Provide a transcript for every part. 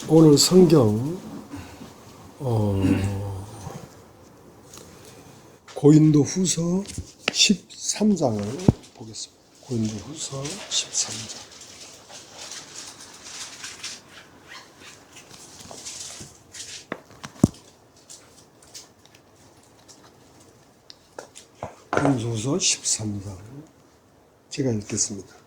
오늘 성경 고린도후서 13장을 보겠습니다. 고린도후서 13장. 고린도후서 13장 제가 읽겠습니다.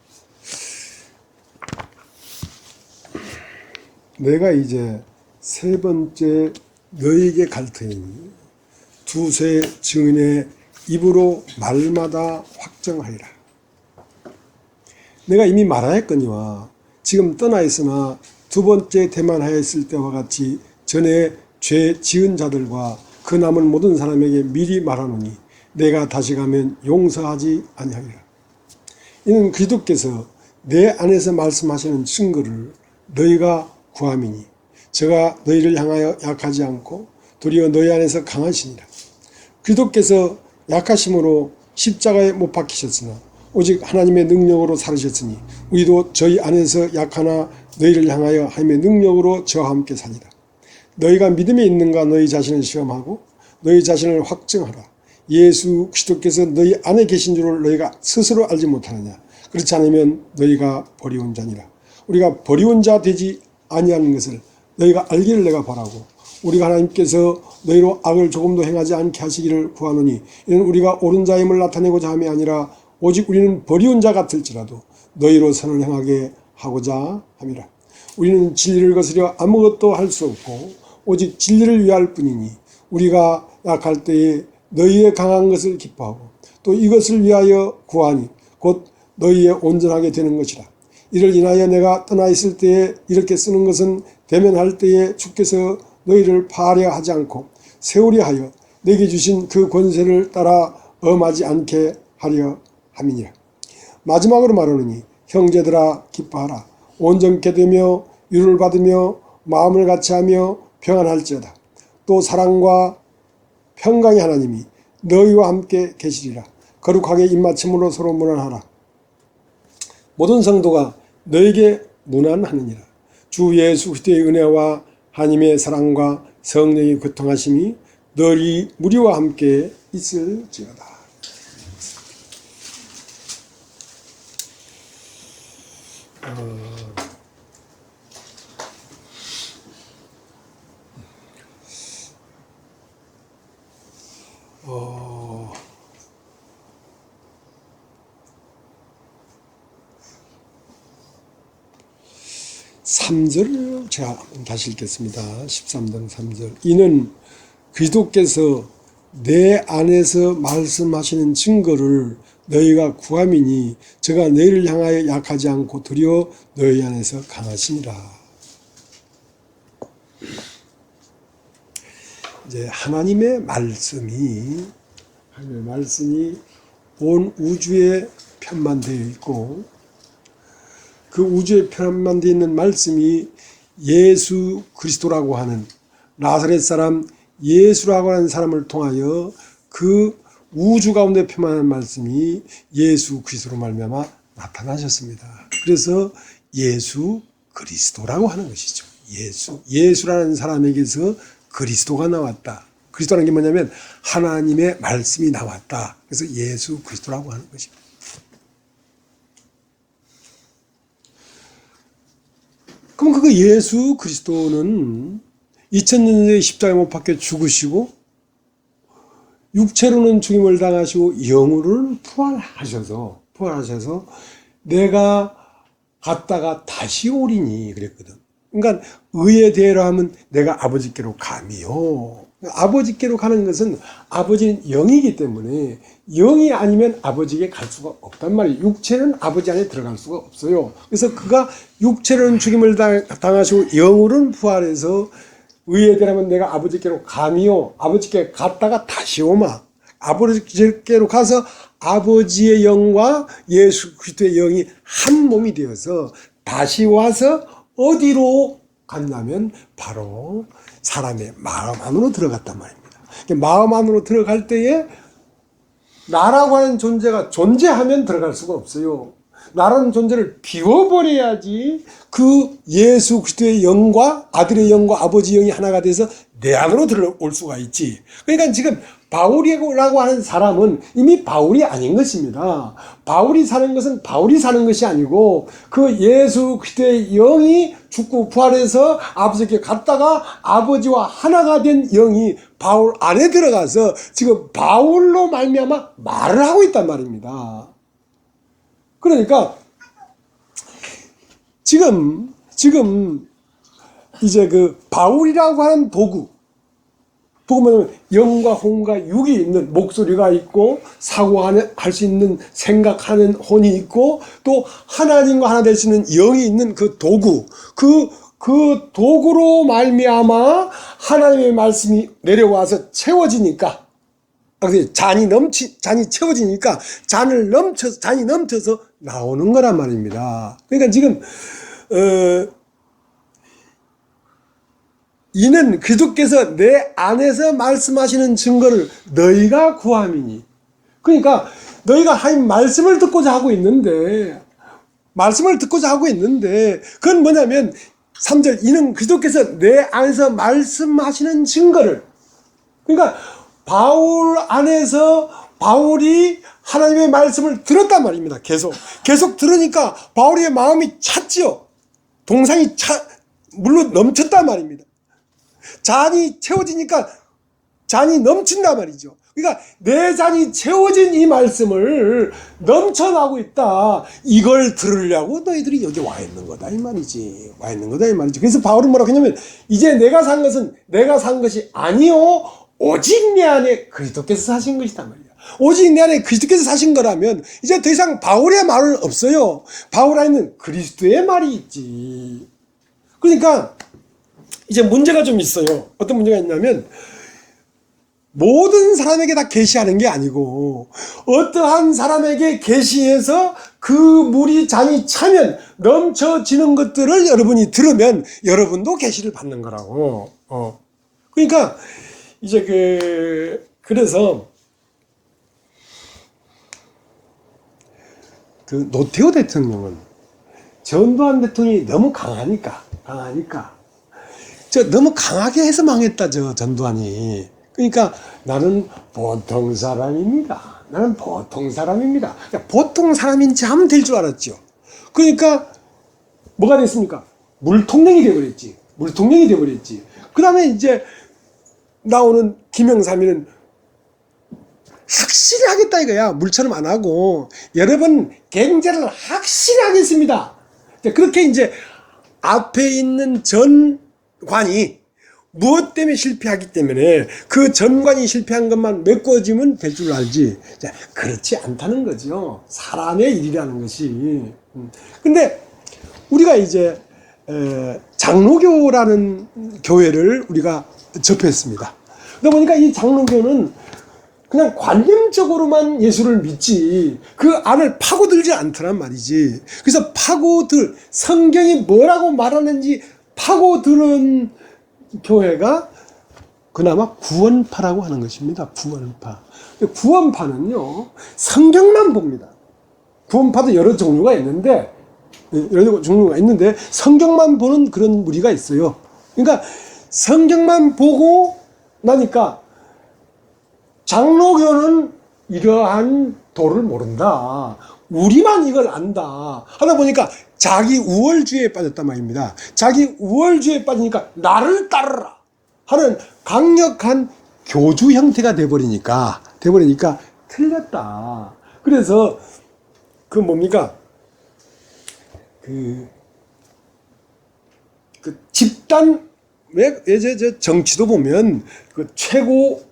내가 이제 세 번째 너희에게 갈 터이니 두세 증인의 입으로 말마다 확정하리라. 내가 이미 말하였거니와 지금 떠나 있으나 두 번째 대만하였을 때와 같이 전에 죄 지은 자들과 그 남은 모든 사람에게 미리 말하노니 내가 다시 가면 용서하지 아니하리라. 이는 그리스도께서 내 안에서 말씀하시는 증거를 너희가 구함이니 저가 너희를 향하여 약하지 않고 도리어 너희 안에서 강하시니라. 그리스도께서 약하심으로 십자가에 못 박히셨으나 오직 하나님의 능력으로 살으셨으니 우리도 저희 안에서 약하나 너희를 향하여 하나님의 능력으로 저와 함께 사니라. 너희가 믿음에 있는가 너희 자신을 시험하고 너희 자신을 확증하라. 예수 그리스도께서 너희 안에 계신 줄을 너희가 스스로 알지 못하느냐. 그렇지 않으면 너희가 버리운 자니라. 우리가 버리운 자 되지 아니하는 것을 너희가 알기를 내가 바라고 우리가 하나님께서 너희로 악을 조금도 행하지 않게 하시기를 구하노니 이는 우리가 옳은 자임을 나타내고자 함이 아니라 오직 우리는 버리운 자 같을지라도 너희로 선을 행하게 하고자 함이라. 우리는 진리를 거스려 아무것도 할 수 없고 오직 진리를 위할 뿐이니 우리가 약할 때에 너희의 강한 것을 기뻐하고 또 이것을 위하여 구하니 곧 너희의 온전하게 되는 것이라. 이를 인하여 내가 떠나 있을 때에 이렇게 쓰는 것은 대면할 때에 주께서 너희를 파하려 하지 않고 세우려 하여 내게 주신 그 권세를 따라 엄하지 않게 하려 함이니라. 마지막으로 말하노니 형제들아 기뻐하라. 온전케 되며 유를 받으며 마음을 같이하며 평안할지어다. 또 사랑과 평강의 하나님이 너희와 함께 계시리라. 거룩하게 입맞춤으로 서로 문안하라. 모든 성도가 너에게 문안하느니라. 주 예수 그리스도의 은혜와 하나님의 사랑과 성령의 교통하심이 너희 무리와 함께 있을지어다. 삼절 제가 다시 읽겠습니다. 13장 3절. 이는 그리스도께서 내 안에서 말씀하시는 증거를 너희가 구함이니 저가 너희를 향하여 약하지 않고 도리어 너희 안에서 강하시니라. 이제 하나님의 말씀이 온 우주에 편만되어 있고 그 우주에 편만되어 있는 말씀이 예수 그리스도라고 하는 나사렛 사람 예수라고 하는 사람을 통하여 그 우주 가운데 편만한 말씀이 예수 그리스도로 말미암아 나타나셨습니다. 그래서 예수 그리스도라고 하는 것이죠. 예수라는 사람에게서 그리스도가 나왔다. 그리스도라는 게 뭐냐면 하나님의 말씀이 나왔다. 그래서 예수 그리스도라고 하는 것입니다. 그럼 그 예수 그리스도는 2000년 전에 십자가에 못 박혀 죽으시고 육체로는 죽임을 당하시고 영으로는 부활하셔서 내가 갔다가 다시 오리니 그랬거든. 그러니까 의에 대하여 하면 내가 아버지께로 가미요. 아버지께로 가는 것은 아버지는 영이기 때문에 영이 아니면 아버지에게 갈 수가 없단 말이에요. 육체는 아버지 안에 들어갈 수가 없어요. 그래서 그가 육체로는 죽임을 당하시고 영으로는 부활해서 의에 대하면 내가 아버지께로 가미요. 아버지께 갔다가 다시 오마. 아버지께로 가서 아버지의 영과 예수 그리스도의 영이 한 몸이 되어서 다시 와서 어디로 갔냐면 바로 사람의 마음 안으로 들어갔단 말입니다. 마음 안으로 들어갈 때에 나라고 하는 존재가 존재하면 들어갈 수가 없어요. 나라는 존재를 비워버려야지 그 예수 그리스도의 영과 아들의 영과 아버지 영이 하나가 돼서 내 안으로 들어올 수가 있지. 그러니까 지금 바울이라고 하는 사람은 이미 바울이 아닌 것입니다. 바울이 사는 것은 바울이 사는 것이 아니고 그 예수 그리스도의 영이 죽고 부활해서 아버지께 갔다가 아버지와 하나가 된 영이 바울 안에 들어가서 지금 바울로 말미암아 말을 하고 있단 말입니다. 그러니까 지금 이제 그 바울이라고 하는 도구, 복음은 영과 혼과 육이 있는 목소리가 있고 사고할 수 있는 생각하는 혼이 있고 또 하나님과 하나 될 수 있는 영이 있는 그 도구, 그 도구로 말미암아 하나님의 말씀이 내려와서 채워지니까, 잔이 채워지니까 잔이 넘쳐서 나오는 거란 말입니다. 그러니까 지금 이는 그리스도께서 내 안에서 말씀하시는 증거를 너희가 구함이니. 그러니까 너희가 하나님 말씀을 듣고자 하고 있는데 그건 뭐냐면 3절 이는 그리스도께서 내 안에서 말씀하시는 증거를, 그러니까 바울 안에서 바울이 하나님의 말씀을 들었단 말입니다. 계속 들으니까 바울의 마음이 찼지요. 동상이 물로 넘쳤단 말입니다. 잔이 채워지니까 잔이 넘친단 말이죠. 그러니까 내 잔이 채워진 이 말씀을 넘쳐나고 있다. 이걸 들으려고 너희들이 여기 와 있는 거다 이 말이지. 그래서 바울은 뭐라고 했냐면 이제 내가 산 것은 내가 산 것이 아니요 오직 내 안에 그리스도께서 사신 것이다 말이야. 오직 내 안에 그리스도께서 사신 거라면 이제 더 이상 바울의 말은 없어요. 바울 안에는 그리스도의 말이 있지. 그러니까 이제 문제가 좀 있어요. 어떤 문제가 있냐면 모든 사람에게 다 계시하는 게 아니고 어떠한 사람에게 계시해서 그 물이 잔이 차면 넘쳐지는 것들을 여러분이 들으면 여러분도 계시를 받는 거라고. 그러니까 이제 그래서 그 노태우 대통령은 전두환 대통령이 너무 강하니까 너무 강하게 해서 망했다, 전두환이. 그러니까 나는 보통 사람입니다. 보통 사람인지 하면 될 줄 알았죠. 그러니까 뭐가 됐습니까? 물통령이 돼버렸지. 그 다음에 이제 나오는 김영삼이는 확실히 하겠다 이거야. 물처럼 안 하고 여러분 경제를 확실히 하겠습니다. 그렇게 이제 앞에 있는 전관이 무엇 때문에 실패하기 때문에 그 전관이 실패한 것만 메꿔지면 될 줄 알지. 그렇지 않다는 거죠. 사람의 일이라는 것이. 근데 우리가 이제 장로교라는 교회를 우리가 접했습니다. 그러다 보니까 이 장로교는 그냥 관념적으로만 예수를 믿지 그 안을 파고들지 않더란 말이지. 그래서 성경이 뭐라고 말하는지 파고드는 교회가 그나마 구원파라고 하는 것입니다. 구원파는요 성경만 봅니다. 구원파도 여러 종류가 있는데 성경만 보는 그런 무리가 있어요. 그러니까 성경만 보고 나니까 장로교는 이러한 도를 모른다. 우리만 이걸 안다. 하다 보니까 자기 우월주의에 빠졌단 말입니다. 자기 우월주의에 빠지니까 나를 따르라 하는 강력한 교주 형태가 돼버리니까 틀렸다. 그래서 그 뭡니까? 그 집단, 저 정치도 보면 그 최고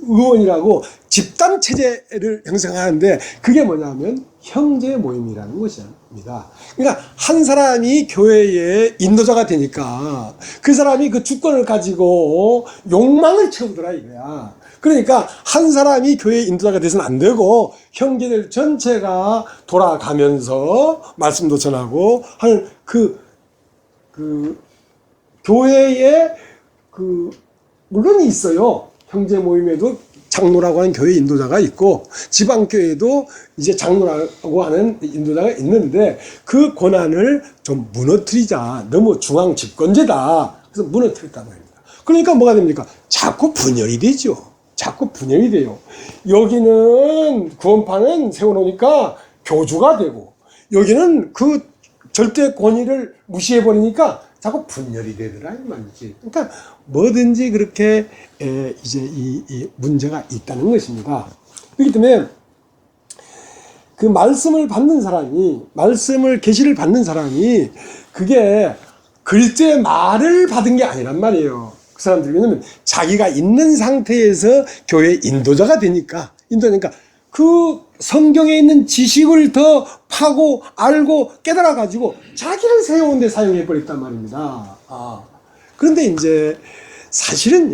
의원이라고 집단 체제를 형성하는데 그게 뭐냐면 형제 모임이라는 것입니다. 그러니까 한 사람이 교회의 인도자가 되니까 그 사람이 그 주권을 가지고 욕망을 채우더라 이거야. 그러니까 한 사람이 교회의 인도자가 돼서는 안 되고 형제들 전체가 돌아가면서 말씀도 전하고 하는 그 교회의 물론이 있어요. 형제 모임에도 장로라고 하는 교회 인도자가 있고 지방교회도 이제 장로라고 하는 인도자가 있는데 그 권한을 좀 무너뜨리자. 너무 중앙 집권제다. 그래서 무너뜨렸단 말입니다. 그러니까 뭐가 됩니까? 자꾸 분열이 되죠. 자꾸 분열이 돼요. 여기는 구원파는 세워놓으니까 교주가 되고 여기는 그 절대 권위를 무시해버리니까 자꾸 분열이 되더라 이 말이지. 그러니까 뭐든지 그렇게 이제 이 문제가 있다는 것입니다. 그렇기 때문에 그 말씀을 받는 사람이 계시를 받는 사람이 그게 글자의 말을 받은 게 아니란 말이에요. 그 사람들이 왜냐면 자기가 있는 상태에서 교회 인도자가 되니까 그 성경에 있는 지식을 더 파고 알고 깨달아 가지고 자기를 세우는 데 사용해 버렸단 말입니다. 그런데 이제 사실은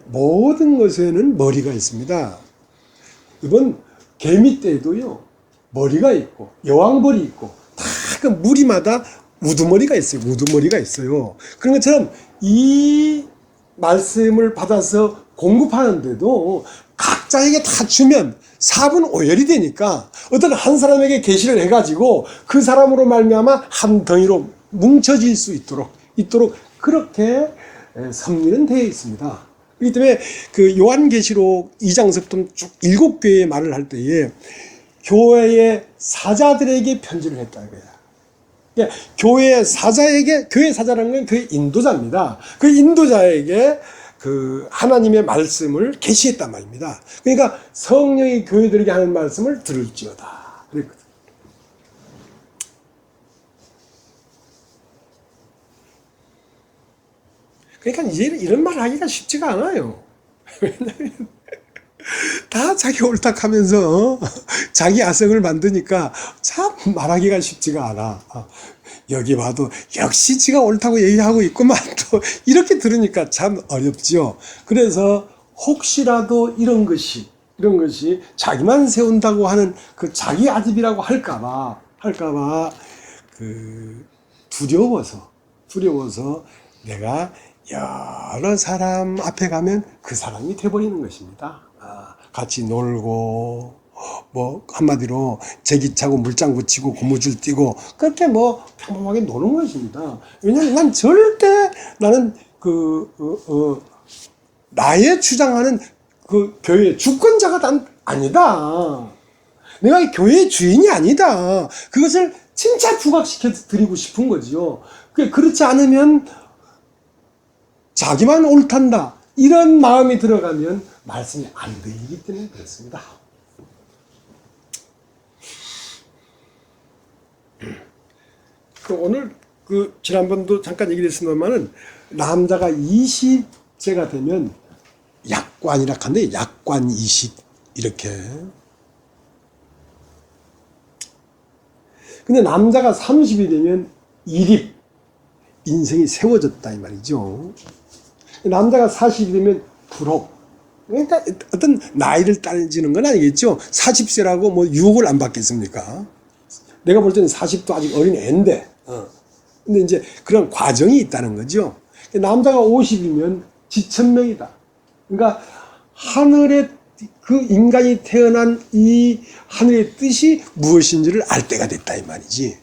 모든 것에는 머리가 있습니다. 이번 개미떼에도요 머리가 있고 여왕벌이 있고 다 그 무리마다 우두머리가 있어요. 우두머리가 있어요. 그런 것처럼 이 말씀을 받아서 공급하는데도 각자에게 다 주면 사분오열이 되니까 어떤 한 사람에게 계시를 해가지고 그 사람으로 말미암아 한 덩이로 뭉쳐질 수 있도록 그렇게 섭리는 되어 있습니다. 그렇기 때문에 그 요한계시록 2장서부터 쭉 7교회의 말을 할 때에 교회의 사자들에게 편지를 했다 이거야. 그러니까 교회 사자라는 건 그 인도자입니다. 그 인도자에게 그 하나님의 말씀을 계시했단 말입니다. 그러니까 성령이 교회들에게 하는 말씀을 들을지어다 그랬거든. 그러니까 이제 이런 말 하기가 쉽지가 않아요. 왜냐하면 다 자기 옳다하면서 자기 아성을 만드니까 참 말하기가 쉽지가 않아. 여기 봐도 역시 지가 옳다고 얘기하고 있구만 또 이렇게 들으니까 참 어렵죠. 그래서 혹시라도 이런 것이 자기만 세운다고 하는 그 자기 아집이라고 할까봐 그 두려워서 내가 여러 사람 앞에 가면 그 사람이 돼버리는 것입니다. 같이 놀고 뭐 한마디로 제기차고 물장 붙이고 고무줄 띄고 그렇게 뭐 평범하게 노는 것입니다. 왜냐하면 난 절대 나는 나의 주장하는 그 교회의 주권자가 난 아니다. 내가 교회의 주인이 아니다. 그것을 진짜 부각시켜 드리고 싶은 거지요. 그렇지 않으면 자기만 옳단다 이런 마음이 들어가면 말씀이 안 들리기 때문에 그렇습니다. 오늘 지난번도 잠깐 얘기를 했습니다만은 남자가 20세가 되면 약관이라 하는데 약관 20 이렇게. 근데 남자가 30이 되면 일입 인생이 세워졌다 이 말이죠. 남자가 40이 되면 불혹. 그러니까 어떤 나이를 따지는 건 아니겠죠. 40세라고 뭐 유혹을 안 받겠습니까? 내가 볼 때는 40도 아직 어린 애인데. 근데 이제 그런 과정이 있다는 거죠. 남자가 50이면 지천명이다. 그러니까 하늘에 그 인간이 태어난 이 하늘의 뜻이 무엇인지를 알 때가 됐다 이 말이지.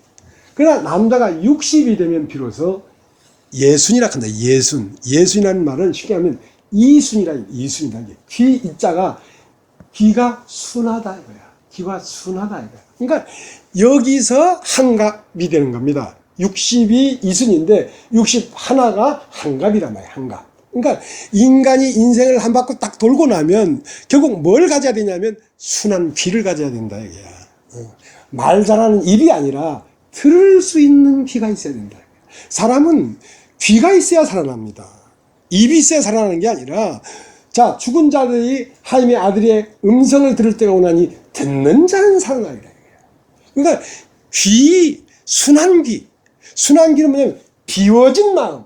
그러나 남자가 60이 되면 비로소 예순이라 한다. 예순이라는 말은 쉽게 하면 이순이다. 귀 이자가 귀가 순하다 이거야. 귀가 순하다 이거야. 그러니까 여기서 한갑이 되는 겁니다. 60이 이순인데 61가 한갑이란 말이야. 한갑. 그러니까 인간이 인생을 한 바퀴 딱 돌고 나면 결국 뭘 가져야 되냐면 순한 귀를 가져야 된다 이거야. 말 잘하는 입이 아니라 들을 수 있는 귀가 있어야 된다. 사람은 귀가 있어야 살아납니다. 입이 있어야 살아나는 게 아니라 자 죽은 자들이 하나님의 아들의 음성을 들을 때가 오나니 듣는 자는 살아나리라. 그러니까 순한 귀는 뭐냐면 비워진 마음,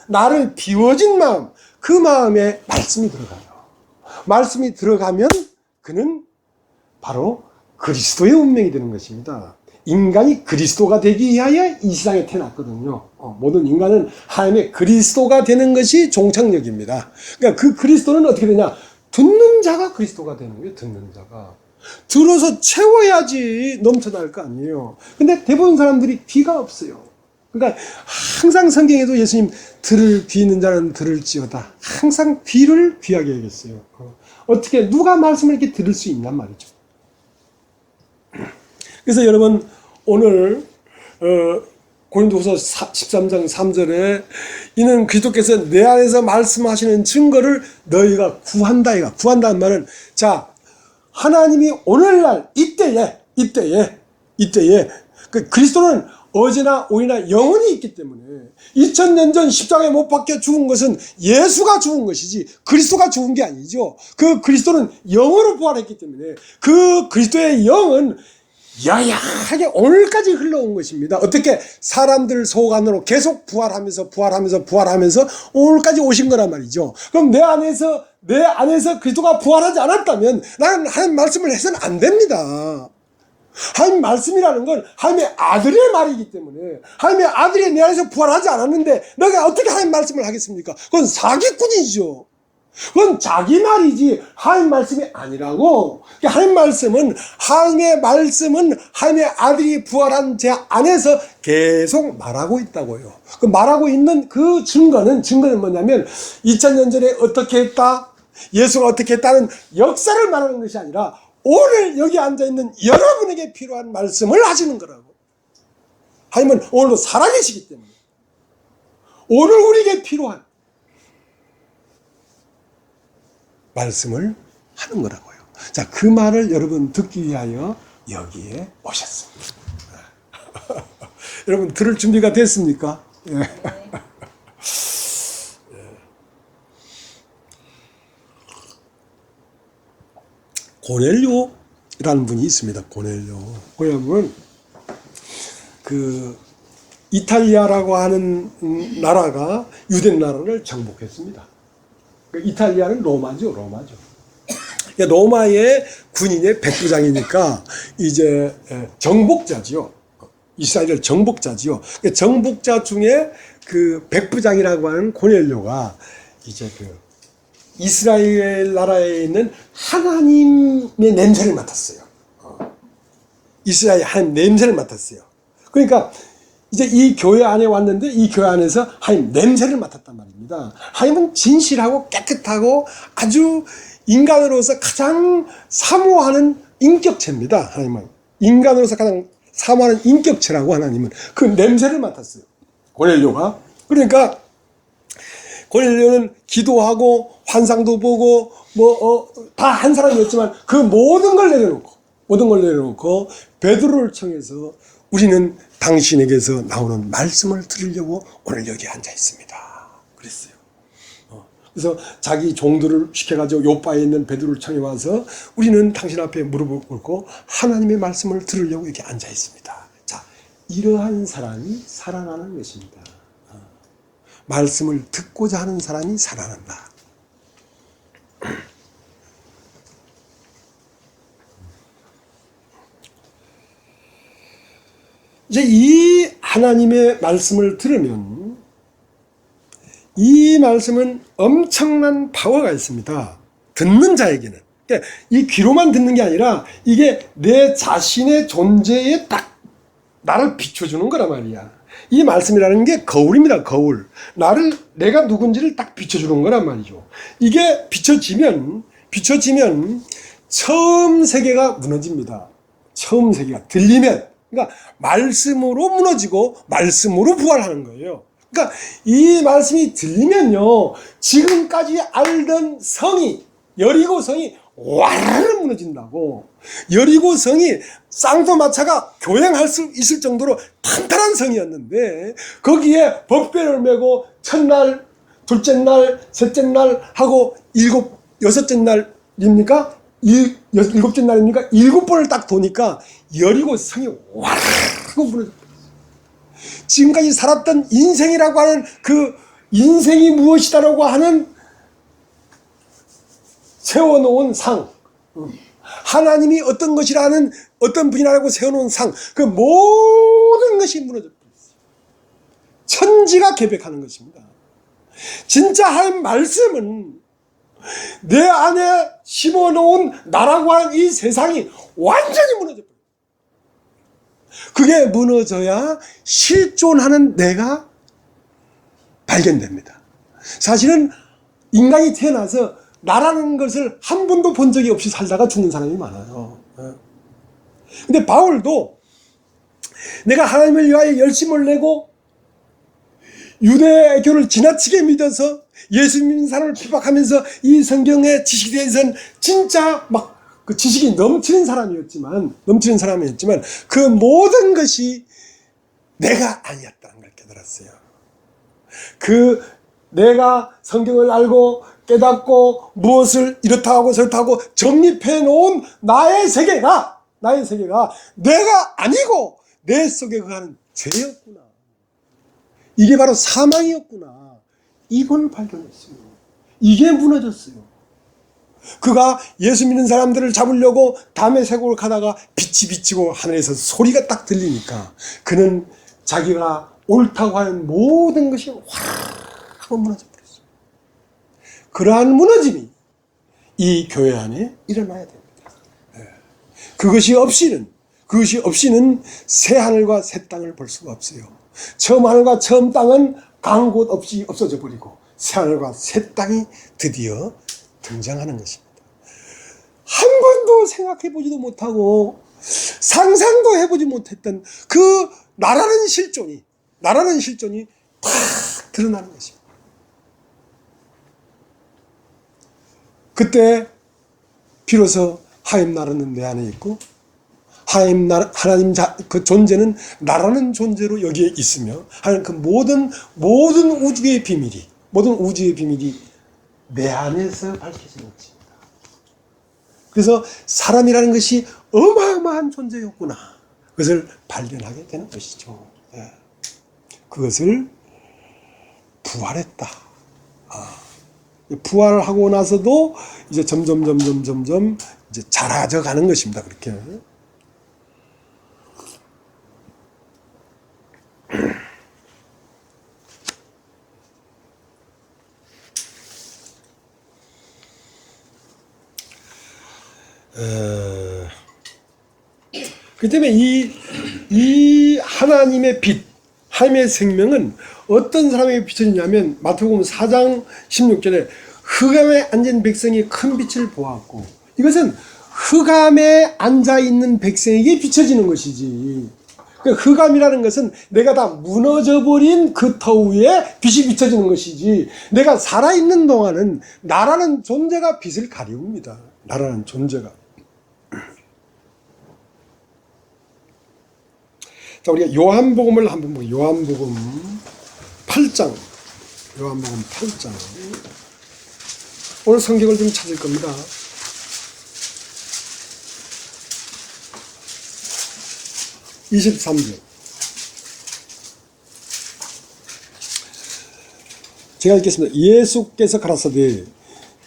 나를 비워진 마음, 그 마음에 말씀이 들어가요. 말씀이 들어가면 그는 바로 그리스도의 운명이 되는 것입니다. 인간이 그리스도가 되기 위하여 이 세상에 태어났거든요. 모든 인간은 하나님의 그리스도가 되는 것이 종착역입니다. 그러니까 그 그리스도는 어떻게 되냐? 듣는 자가 그리스도가 되는 거예요. 듣는 자가. 들어서 채워야지 넘쳐날 거 아니에요. 근데 대부분 사람들이 귀가 없어요. 그러니까 항상 성경에도 예수님 들을 귀 있는 자는 들을지어다. 항상 귀를 귀하게 여겼어요. 어떻게 누가 말씀을 이렇게 들을 수 있냔 말이죠. 그래서 여러분 오늘 고린도후서 13장 3절에 이는 그리스도께서 내 안에서 말씀하시는 증거를 너희가 구한다. 이가 구한다는 말은 자 하나님이 오늘날 이때에 그 그리스도는 어제나 오늘나 영원히 있기 때문에 2000년 전 십자가에 못 박혀 죽은 것은 예수가 죽은 것이지 그리스도가 죽은 게 아니죠. 그 그리스도는 영으로 부활했기 때문에 그 그리스도의 영은 야야하게 오늘까지 흘러온 것입니다. 어떻게 사람들 속 안으로 계속 부활하면서 오늘까지 오신 거란 말이죠. 그럼 내 안에서 그리스도가 부활하지 않았다면 나는 하나님 말씀을 해서는 안 됩니다. 하나님 말씀이라는 건 하나님의 아들의 말이기 때문에 하나님의 아들이 내 안에서 부활하지 않았는데 내가 어떻게 하나님 말씀을 하겠습니까? 그건 사기꾼이죠. 그건 자기 말이지 하나님 말씀이 아니라고. 하나님의 말씀은 하나님의 아들이 부활한 제 안에서 계속 말하고 있다고요. 그 말하고 있는 그 증거는 뭐냐면 2000년 전에 어떻게 했다, 예수가 어떻게 했다는 역사를 말하는 것이 아니라 오늘 여기 앉아있는 여러분에게 필요한 말씀을 하시는 거라고. 하나님은 오늘도 살아계시기 때문에 오늘 우리에게 필요한 말씀을 하는 거라고요. 자, 그 말을 여러분 듣기 위하여 여기에 오셨습니다. 여러분 들을 준비가 됐습니까? 네. 고넬료라는 분이 있습니다. 고넬료는 그 이탈리아라고 하는 나라가 유대 나라를 정복했습니다. 이탈리아는 로마죠. 로마의 군인의 백부장이니까 이제 정복자지요. 이스라엘을 정복자지요. 정복자 중에 그 백부장이라고 하는 고넬료가 이제 그 이스라엘 나라에 있는 하나님의 냄새를 맡았어요. 이스라엘 하나님 냄새를 맡았어요. 그러니까 이제 이 교회 안에 왔는데 이 교회 안에서 하나님 냄새를 맡았단 말입니다. 하나님은 진실하고 깨끗하고 아주 인간으로서 가장 사모하는 인격체입니다. 하나님은 인간으로서 가장 사모하는 인격체라고 하나님은 그 냄새를 맡았어요. 고넬료가. 그러니까 고넬료는 기도하고 환상도 보고 다 한 사람이었지만 그 모든 걸 내려놓고 베드로를 청해서 우리는 당신에게서 나오는 말씀을 들으려고 오늘 여기 앉아 있습니다. 그랬어요. 그래서 자기 종들을 시켜가지고 요바에 있는 베드로를 청해 와서 우리는 당신 앞에 무릎을 꿇고 하나님의 말씀을 들으려고 여기 앉아 있습니다. 자, 이러한 사람이 살아나는 것입니다. 말씀을 듣고자 하는 사람이 살아난다. 이제 이 하나님의 말씀을 들으면 이 말씀은 엄청난 파워가 있습니다. 듣는 자에게는. 그러니까 이 귀로만 듣는 게 아니라 이게 내 자신의 존재에 딱 나를 비춰주는 거란 말이야. 이 말씀이라는 게 거울입니다. 거울. 내가 누군지를 딱 비춰주는 거란 말이죠. 이게 비춰지면 처음 세계가 무너집니다. 처음 세계가 들리면, 그러니까 말씀으로 무너지고 말씀으로 부활하는 거예요. 그러니까 이 말씀이 들리면요, 지금까지 알던 여리고 성이 와르르 무너진다고. 여리고 성이 쌍도마차가 교행할 수 있을 정도로 탄탄한 성이었는데 거기에 법궤를 메고 첫날, 둘째 날, 셋째 날 하고 여섯째 날입니까? 일곱째 날입니까? 7번을 딱 도니까 여리고 성이 와르르 무너졌어요. 지금까지 살았던 인생이라고 하는 그 인생이 무엇이다라고 하는 세워놓은 상, 하나님이 어떤 것이라는, 어떤 분이라고 세워놓은 상, 그 모든 것이 무너져 버렸어요. 천지가 개벽하는 것입니다. 진짜 하나님 말씀은 내 안에 심어놓은 나라고 하는 이 세상이 완전히 무너져 버려요. 그게 무너져야 실존하는 내가 발견됩니다. 사실은 인간이 태어나서 나라는 것을 한 번도 본 적이 없이 살다가 죽는 사람이 많아요. 근데 바울도 내가 하나님을 위하여 열심을 내고 유대교를 지나치게 믿어서 예수 믿는 사람을 핍박하면서 이 성경의 지식에 대해서는 진짜 막 그 지식이 넘치는 사람이었지만 그 모든 것이 내가 아니었다는 걸 깨달았어요. 그 내가 성경을 알고 깨닫고 무엇을 이렇다 하고 저렇다 하고 정립해 놓은 나의 세계가 내가 아니고 내 속에 거하는 죄였구나. 이게 바로 사망이었구나. 이걸 발견했어요. 이게 무너졌어요. 그가 예수 믿는 사람들을 잡으려고 담의 쇠고를 가다가 빛이 비치고 하늘에서 소리가 딱 들리니까 그는 자기가 옳다고 하는 모든 것이 화르르 하고 무너져 버렸어요. 그러한 무너짐이 이 교회 안에 일어나야 됩니다. 그것이 없이는 새 하늘과 새 땅을 볼 수가 없어요. 처음 하늘과 처음 땅은 간 곳 없이 없어져 버리고 새 하늘과 새 땅이 드디어 등장하는 것입니다. 한 번도 생각해 보지도 못하고 상상도 해보지 못했던 그 나라는 실존이 팍 드러나는 것입니다. 그때 비로소 하나님 나라는 내 안에 있고 하나님 그 존재는 나라는 존재로 여기에 있으며 하나님 그 모든 우주의 비밀이 내 안에서 밝혀지는 것입니다. 그래서 사람이라는 것이 어마어마한 존재였구나. 그것을 발견하게 되는 것이죠. 그것을 부활했다. 부활하고 나서도 이제 점점 이제 자라져 가는 것입니다. 그렇게. 그 때문에 이 하나님의 빛, 하나님의 생명은 어떤 사람에게 비춰지냐면 마태복음 4장 16절에 흑암에 앉은 백성이 큰 빛을 보았고, 이것은 흑암에 앉아있는 백성에게 비춰지는 것이지, 흑암이라는 것은 내가 다 무너져버린 그 터 위에 빛이 비춰지는 것이지, 내가 살아있는 동안은 나라는 존재가 빛을 가리웁니다. 나라는 존재가. 자, 우리가 요한복음을 한번 보고, 요한복음 8장. 오늘 성경을 좀 찾을 겁니다. (23절) 제가 읽겠습니다. 예수께서 가라사대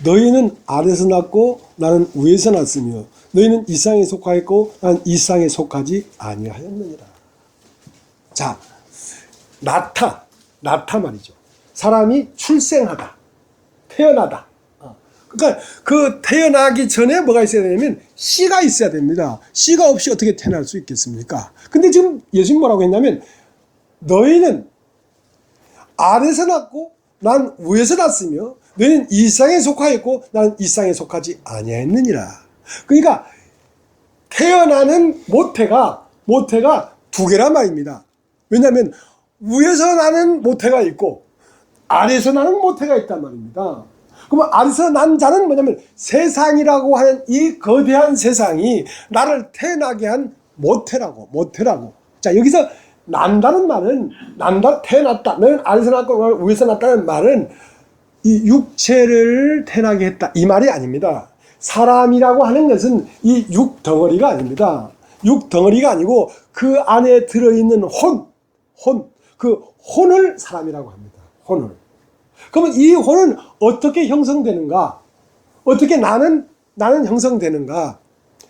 너희는 아래서 났고 나는 위에서 났으며 너희는 이 세상에 속하였고 나는 이 세상에 속하지 아니하였느니라. 자, 나타 말이죠. 사람이 출생하다, 태어나다. 그러니까 그 태어나기 전에 뭐가 있어야 되냐면 씨가 있어야 됩니다. 씨가 없이 어떻게 태어날 수 있겠습니까? 근데 지금 예수님 뭐라고 했냐면 너희는 아래서 났고 난 위에서 났으며 너희는 이 세상에 속하였고 나는 이 세상에 속하지 아니하였느니라. 그러니까 태어나는 모태가 두 개란 말입니다. 왜냐하면 위에서 나는 모태가 있고 아래에서 나는 모태가 있단 말입니다. 그러면 아래서 난 자는 뭐냐면 세상이라고 하는 이 거대한 세상이 나를 태어나게 한 모태라고. 자, 여기서 난다는 말은 태어났다. 너는 아래서 났고 위에서 났다는 말은 이 육체를 태어나게 했다. 이 말이 아닙니다. 사람이라고 하는 것은 이 육덩어리가 아닙니다. 육덩어리가 아니고 그 안에 들어있는 그 혼을 사람이라고 합니다. 혼을. 그러면 이 혼은 어떻게 형성되는가? 어떻게 나는 형성되는가?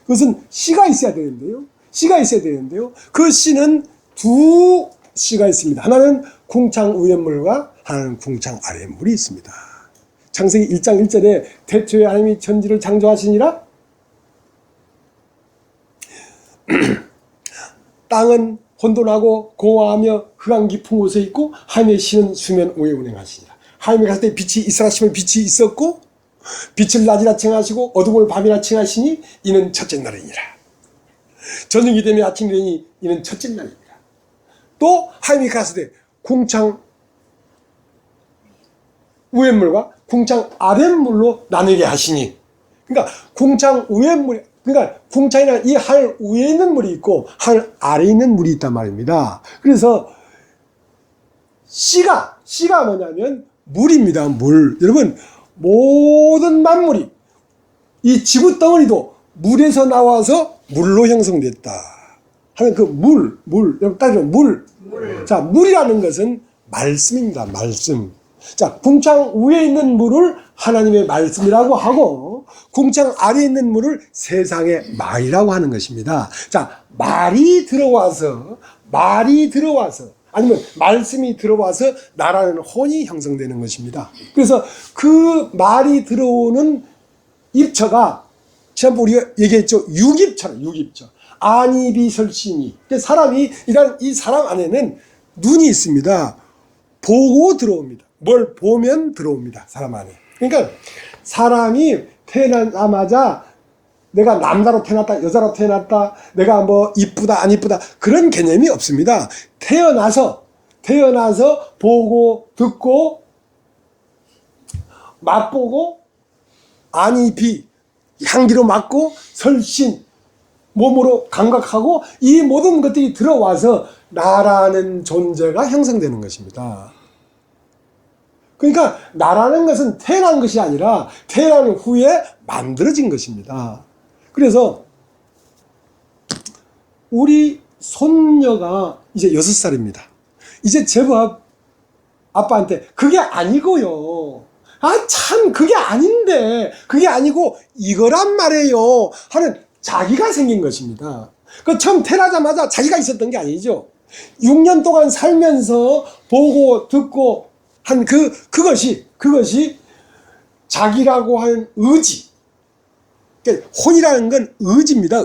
그것은 씨가 있어야 되는데요. 씨가 있어야 되는데요. 그 씨는 두 씨가 있습니다. 하나는 궁창 위의 물과 하나는 궁창 아래의 물이 있습니다. 창세기 1장 1절에 태초에 하나님이 천지를 창조하시니라 땅은 혼돈하고 공허하며 흑암 깊은 곳에 있고 하나님의 신은 수면 위에 운행하시니라. 하나님이 갔을 때 빛이 있으라 하시면 빛이 있었고 빛을 낮이라 칭하시고 어둠을 밤이라 칭하시니 이는 첫째 날이니라. 저녁이 되면 아침이 되니 이는 첫째 날이니라. 또 하나님이 갔을 때 궁창 위의 물과 궁창 아래 물로 나누게 하시니, 그러니까 궁창 위의 물, 그러니까 궁창이나 이 하늘 위에 있는 물이 있고 하늘 아래에 있는 물이 있단 말입니다. 그래서 씨가 뭐냐면 물입니다. 물. 여러분, 모든 만물이, 이 지구 덩어리도 물에서 나와서 물로 형성됐다 하는 그 물, 여러분 따지면 물. 자, 물이라는 것은 말씀입니다. 말씀. 자, 궁창 위에 있는 물을 하나님의 말씀이라고 하고 궁창 아래에 있는 물을 세상의 말이라고 하는 것입니다. 자, 말이 들어와서 아니면 말씀이 들어와서 나라는 혼이 형성되는 것입니다. 그래서 그 말이 들어오는 입처가 지난번 우리가 얘기했죠. 육입처. 안이비설신이. 사람이, 이 사람 안에는 눈이 있습니다. 보고 들어옵니다. 뭘 보면 들어옵니다. 사람 안에. 그러니까 사람이 태어나자마자 내가 남자로 태어났다, 여자로 태어났다, 내가 뭐 이쁘다, 안 이쁘다, 그런 개념이 없습니다. 태어나서 보고, 듣고, 맛보고, 안이비, 향기로 맡고, 설신, 몸으로 감각하고, 이 모든 것들이 들어와서 나라는 존재가 형성되는 것입니다. 그러니까 나라는 것은 태어난 것이 아니라 태어난 후에 만들어진 것입니다. 그래서 우리 손녀가 이제 6살입니다. 이제 제법 아빠한테 그게 아니고요. 참 그게 아닌데 그게 아니고 이거란 말이에요 하는 자기가 생긴 것입니다. 그 처음 태어나자마자 자기가 있었던 게 아니죠. 6년 동안 살면서 보고 듣고 한 그것이 자기라고 하는 의지. 그러니까 혼이라는 건 의지입니다.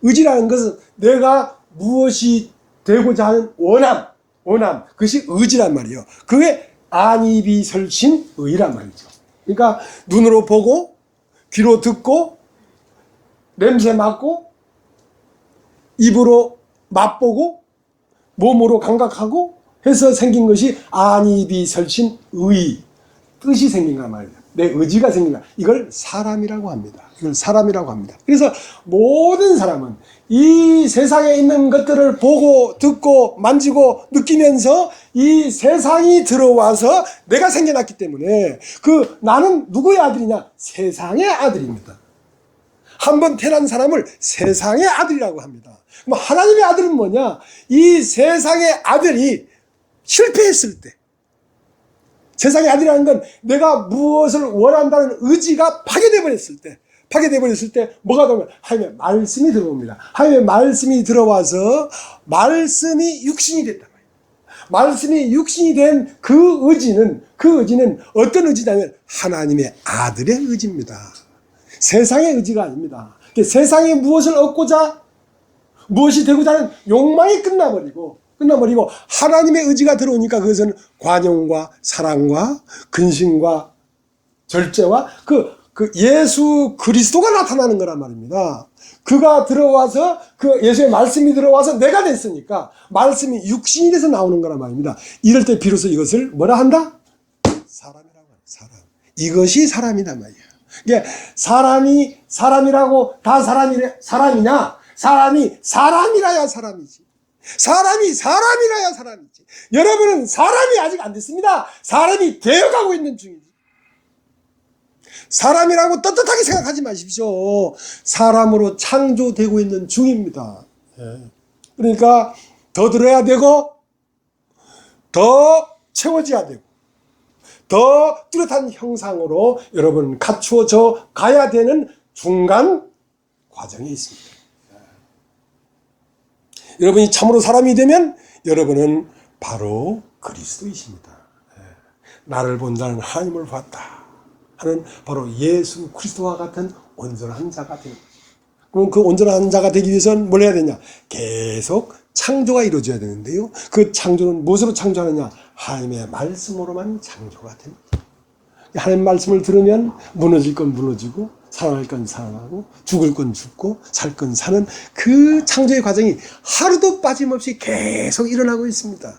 의지라는 것은 내가 무엇이 되고자 하는 원함. 그것이 의지란 말이에요. 그게 안이비설신의란 말이죠. 그러니까 눈으로 보고 귀로 듣고 냄새 맡고 입으로 맛보고 몸으로 감각하고 해서 생긴 것이 안이비설신의, 뜻이 생긴 거 말이에요. 내 의지가 생긴 거. 이걸 사람이라고 합니다. 그래서 모든 사람은 이 세상에 있는 것들을 보고 듣고 만지고 느끼면서 이 세상이 들어와서 내가 생겨났기 때문에 나는 누구의 아들이냐? 세상의 아들입니다. 한번 태어난 사람을 세상의 아들이라고 합니다. 그럼 하나님의 아들은 뭐냐? 이 세상의 아들이 실패했을 때, 세상의 아들이라는 건 내가 무엇을 원한다는 의지가 파괴되어 버렸을 때 뭐가 들어오면 하나님의 말씀이 들어옵니다. 하나님의 말씀이 들어와서 말씀이 육신이 됐단 말이에요. 말씀이 육신이 된 그 의지는 어떤 의지냐면 하나님의 아들의 의지입니다. 세상의 의지가 아닙니다. 세상에 무엇을 얻고자 무엇이 되고자 하는 욕망이 끝나버리고 하나님의 의지가 들어오니까 그것은 관용과 사랑과 근심과 절제와 그 예수 그리스도가 나타나는 거란 말입니다. 그가 들어와서 예수의 말씀이 들어와서 내가 됐으니까 말씀이 육신이 돼서 나오는 거란 말입니다. 이럴 때 비로소 이것을 뭐라 한다? 사람이라고 합니다. 사람. 이것이 사람이란 말이에요. 이게 사람이라고 다 사람이냐? 사람이 사람이라야 사람이지. 사람이 사람이라야 사람이지. 여러분은 사람이 아직 안 됐습니다. 사람이 되어가고 있는 중이지. 사람이라고 떳떳하게 생각하지 마십시오. 사람으로 창조되고 있는 중입니다. 그러니까 더 들어야 되고 더 채워져야 되고 더 뚜렷한 형상으로 여러분 갖추어져 가야 되는 중간 과정에 있습니다. 여러분이 참으로 사람이 되면 여러분은 바로 그리스도이십니다. 나를 본 자는 하나님을 봤다 하는 바로 예수 그리스도와 같은 온전한 자가 되는 거죠. 그럼 그 온전한 자가 되기 위해서는 뭘 해야 되냐? 계속 창조가 이루어져야 되는데요. 그 창조는 무엇으로 창조하느냐? 하나님의 말씀으로만 창조가 됩니다. 하나님 말씀을 들으면 무너질 건 무너지고 살아날 건 살아나고 죽을 건 죽고 살 건 사는 그 창조의 과정이 하루도 빠짐없이 계속 일어나고 있습니다.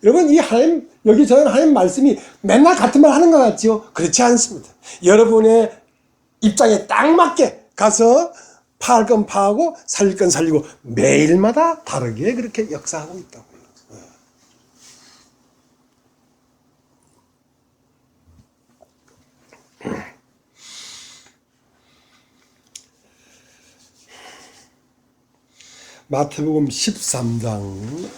여러분, 이 하나님, 여기 저는 하나님 말씀이 맨날 같은 말 하는 것 같지요? 그렇지 않습니다. 여러분의 입장에 딱 맞게 가서 파할 건 파하고 살릴 건 살리고 매일마다 다르게 그렇게 역사하고 있다고요. 마태복음 13장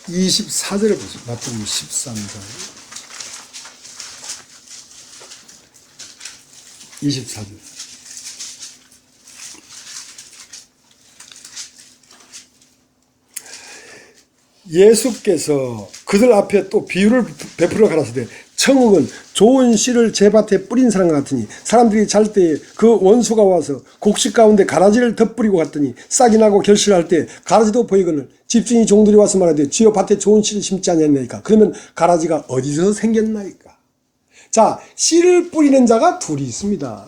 24절에 보세요. 마태복음 13장 24절. 예수께서 그들 앞에 또 비유를 베풀어 가라사대 천국은 좋은 씨를 제 밭에 뿌린 사람과 같으니 사람들이 잘 때 그 원수가 와서 곡식 가운데 가라지를 덧뿌리고 갔더니 싹이 나고 결실할 때 가라지도 보이거늘 집주인이 종들이 와서 말하되 주여 밭에 좋은 씨를 심지 아니했나이까? 그러면 가라지가 어디서 생겼나이까? 자, 씨를 뿌리는 자가 둘이 있습니다.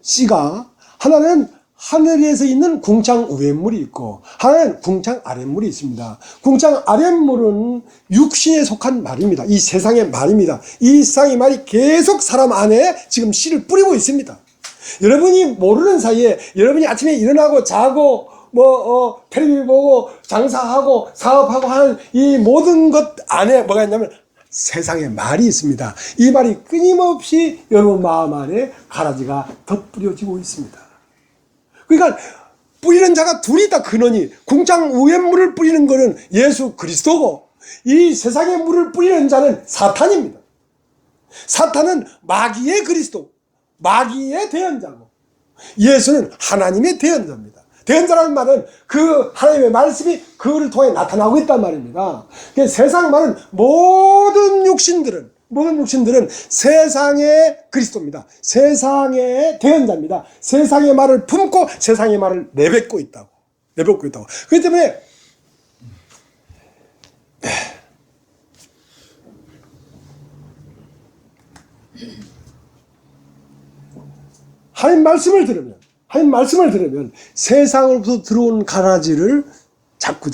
씨가 하나는 하늘에서 있는 궁창 위에물이 있고 하나는 궁창 아랫물이 있습니다. 궁창 아랫물은 육신에 속한 말입니다. 이 세상의 말입니다. 이 세상의 말이 계속 사람 안에 지금 씨를 뿌리고 있습니다. 여러분이 모르는 사이에 여러분이 아침에 일어나고 자고 텔레비전 보고 장사하고 사업하고 하는 이 모든 것 안에 뭐가 있냐면 세상에 말이 있습니다. 이 말이 끊임없이 여러분 마음 안에 가라지가 덧뿌려지고 있습니다. 그러니까 뿌리는 자가 둘이 있다. 근원이 궁창 위에 물을 뿌리는 것은 예수 그리스도고 이 세상에 물을 뿌리는 자는 사탄입니다. 사탄은 마귀의 그리스도, 마귀의 대언자고 예수는 하나님의 대언자입니다. 대언자라는 말은 그 하나님의 말씀이 그를 통해 나타나고 있단 말입니다. 세상 말은 모든 육신들은 세상의 그리스도입니다. 세상의 대언자입니다. 세상의 말을 품고 세상의 말을 내뱉고 있다고. 그렇기 때문에 하나님 말씀을 들으면 세상으로부터 들어온 가라지를 자꾸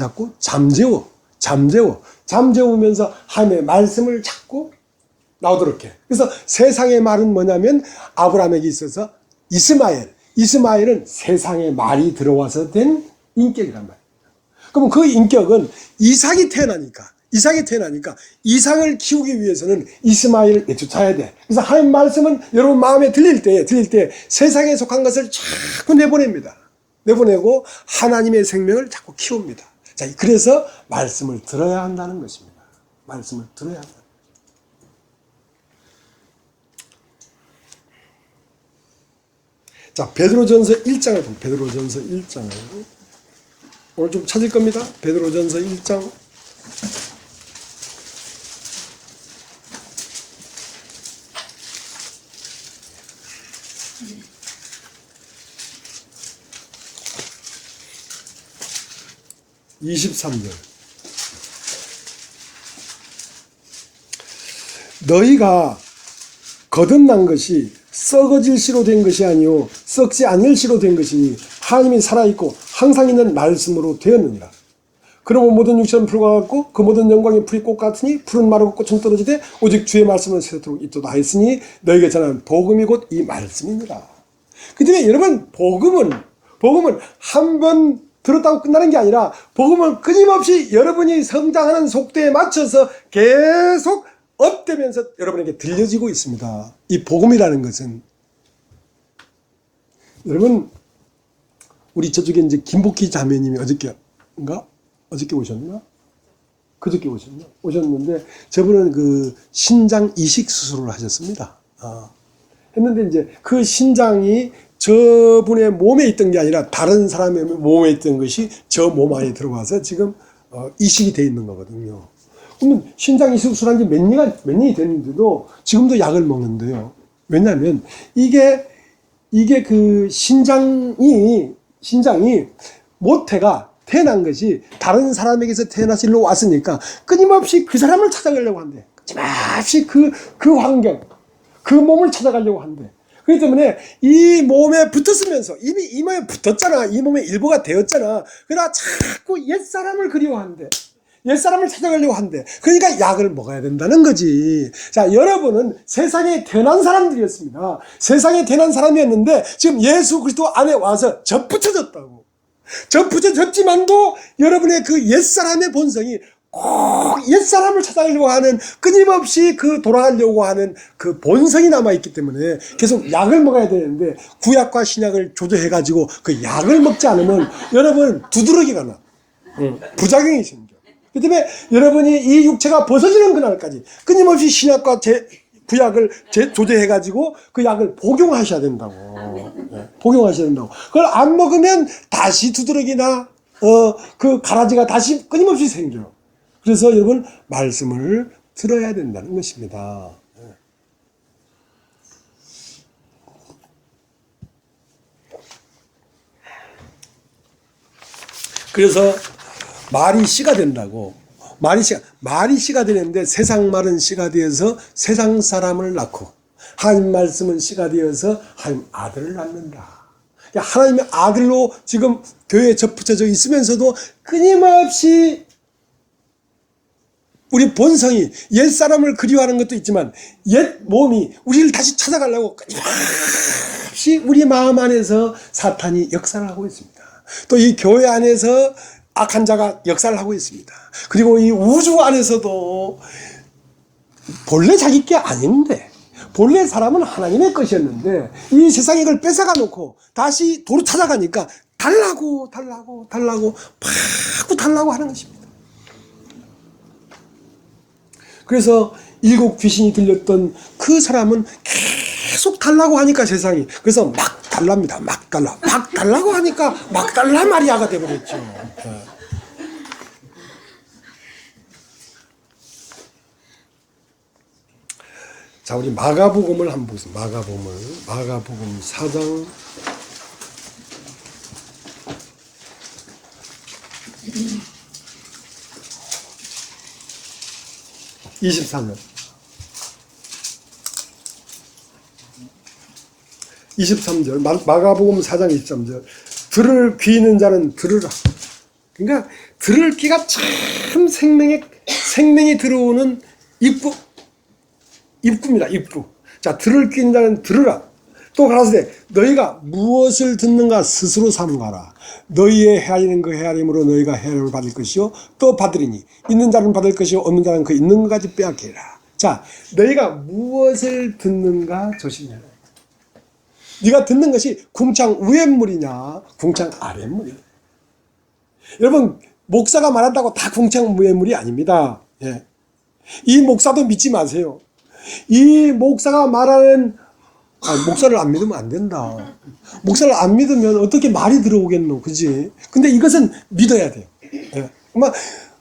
잠재우면서 하나님의 말씀을 찾고 나오도록 해. 그래서 세상의 말은 뭐냐면 아브라함에게 있어서 이스마엘은 세상의 말이 들어와서 된 인격이란 말이에요. 그럼 그 인격은 이삭이 태어나니까 이삭을 키우기 위해서는 이스마엘을 내쫓아야 돼. 그래서 하나님 말씀은 여러분 마음에 들릴 때 세상에 속한 것을 자꾸 내보내고 하나님의 생명을 자꾸 키웁니다. 자, 그래서 말씀을 들어야 한다는 것입니다. 말씀을 들어야 한다. 자, 베드로전서 1장을 보면 베드로전서 1장을 오늘 좀 찾을 겁니다. 베드로전서 1장 23절. 너희가 거듭난 것이 썩어질 씨로 된 것이 아니요 썩지 아니할 씨로 된 것이니 하나님이 살아있고 항상 있는 말씀으로 되었느니라. 그러므로 모든 육체는 풀과 같고 그 모든 영광이 풀이 꽃 같으니 풀은 마르고 꽃은 떨어지되 오직 주의 말씀은 세세토록 있도다 했으니 너희에게 전하는 복음이 곧 이 말씀이니라. 그 때문에 여러분 복음은 한 번 들었다고 끝나는 게 아니라 복음은 끊임없이 여러분이 성장하는 속도에 맞춰서 계속 업되면서 여러분에게 들려지고 있습니다. 이 복음이라는 것은 여러분 우리 저쪽에 이제 김복희 자매님이 어저께 오셨나? 그저께 오셨는데 저분은 그 신장 이식 수술을 하셨습니다. 했는데 이제 그 신장이 저분의 몸에 있던 게 아니라 다른 사람의 몸에 있던 것이 저 몸 안에 들어와서 지금 이식이 돼 있는 거거든요. 그러면 신장 이식 수술한 지 몇 년이 됐는데도 지금도 약을 먹는데요. 왜냐하면 이게 그 신장이 모태가 태어난 것이 다른 사람에게서 태어나서 일로 왔으니까 끊임없이 그 사람을 찾아가려고 한대. 끊임없이 그 환경, 그 몸을 찾아가려고 한대. 그렇기 때문에 이 몸에 붙었으면서 이미 이 몸에 붙었잖아. 이 몸의 일부가 되었잖아. 그러나 자꾸 옛사람을 그리워한대. 옛사람을 찾아가려고 한대. 그러니까 약을 먹어야 된다는 거지. 자, 여러분은 세상에 태어난 사람들이었습니다. 세상에 태어난 사람이었는데 지금 예수 그리스도 안에 와서 접붙여졌다고. 접붙여졌지만도 여러분의 그 옛사람의 본성이 꼭 옛사람을 찾아가려고 하는, 끊임없이 그 돌아가려고 하는 그 본성이 남아있기 때문에 계속 약을 먹어야 되는데, 구약과 신약을 조조해가지고 그 약을 먹지 않으면 여러분 두드러기가 나. 부작용이 생겨. 그 때문에 여러분이 이 육체가 벗어지는 그날까지 끊임없이 신약과 구약을 조제해가지고 그 약을 복용하셔야 된다고. 복용하셔야 된다고. 그걸 안 먹으면 다시 두드러기나, 그 가라지가 다시 끊임없이 생겨. 그래서 여러분, 말씀을 들어야 된다는 것입니다. 그래서 말이 씨가 된다고. 말이 씨가 되는데 세상 말은 씨가 되어서 세상 사람을 낳고, 하나님 말씀은 씨가 되어서 하나님 아들을 낳는다. 하나님의 아들로 지금 교회에 접붙여져 있으면서도 끊임없이 우리 본성이 옛사람을 그리워하는 것도 있지만 옛 몸이 우리를 다시 찾아가려고 끊임없이 우리 마음 안에서 사탄이 역사를 하고 있습니다. 또 이 교회 안에서 악한 자가 역사를 하고 있습니다. 그리고 이 우주 안에서도 본래 자기 게 아닌데, 본래 사람은 하나님의 것이었는데 이 세상에 이걸 뺏어가 놓고 다시 도로 찾아가니까 달라고 하는 것입니다. 그래서 7 귀신이 들렸던 그 사람은 계속 달라고 하니까 세상이, 그래서 막 달랍니다. 막 달라고 하니까 막 달라 마리아가 되어버렸죠. 자, 우리 마가복음을 한번 보겠습니다. 마가복음 4장 23절. 23절. 마가복음 4장 23절. 들을 귀 있는 자는 들으라. 그러니까 들을 귀가 참 생명이 들어오는 입구입니다. 입구. 자, 들을 귀 있는 자는 들으라. 또 가라사대 너희가 무엇을 듣는가 스스로 삼가라. 너희의 헤아리는 그 헤아림으로 너희가 헤아림을 받을 것이요 또 받으리니 있는 자는 받을 것이요 없는 자는 그 있는 것까지 빼앗기리라. 자, 너희가 무엇을 듣는가 조심해라. 네가 듣는 것이 궁창 위의 물이냐 궁창 아래 물이냐. 여러분, 목사가 말한다고 다 궁창 위의 물이 아닙니다. 예. 이 목사도 믿지 마세요. 이 목사가 말하는, 목사를 안 믿으면 안 된다. 목사를 안 믿으면 어떻게 말이 들어오겠노, 그지? 근데 이것은 믿어야 돼요. 예.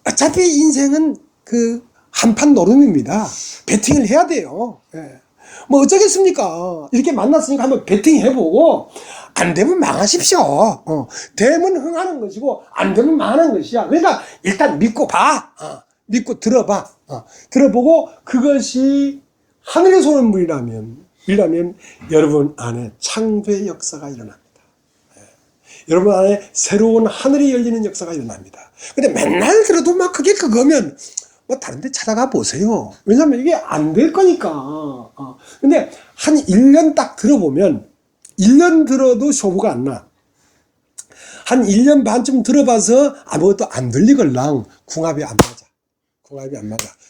어차피 인생은 그 한판 노름입니다. 배팅을 해야 돼요. 예. 뭐 어쩌겠습니까? 이렇게 만났으니까 한번 배팅해보고 안 되면 망하십시오. 되면 흥하는 것이고 안 되면 망하는 것이야. 그러니까 일단 믿고 봐. 믿고 들어봐. 들어보고 그것이 하늘에서 오는 물이라면 여러분 안에 창조의 역사가 일어납니다. 여러분 안에 새로운 하늘이 열리는 역사가 일어납니다. 근데 맨날 들어도 막 그게 그거면 뭐 다른 데 찾아가 보세요. 왜냐면 이게 안 될 거니까. 근데 한 1년 딱 들어보면 1년 들어도 쇼부가 안 나. 한 1년 반쯤 들어봐서 아무것도 안 들리걸랑 궁합이 안 맞아.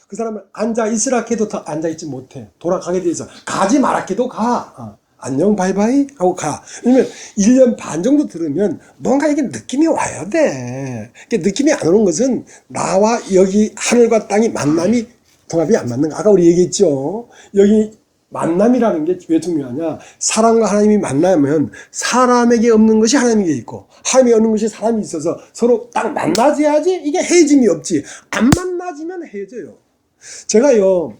그 사람은 앉아 있으라 해도 더 앉아 있지 못해. 돌아가게 돼 있어. 가지 마라 해도 가. 안녕 바이바이 하고 가. 왜냐면 1년 반 정도 들으면 뭔가 이게 느낌이 와야 돼. 느낌이 안 오는 것은 나와 여기 하늘과 땅이 만남이 궁합이 안 맞는 거. 아까 우리 얘기했죠. 여기 만남이라는 게 왜 중요하냐? 사람과 하나님이 만나면 사람에게 없는 것이 하나님에게 있고 하나님에게 없는 것이 사람이 있어서 서로 딱 만나줘야지 이게 헤어짐이 없지. 안 만나지면 헤어져요. 제가요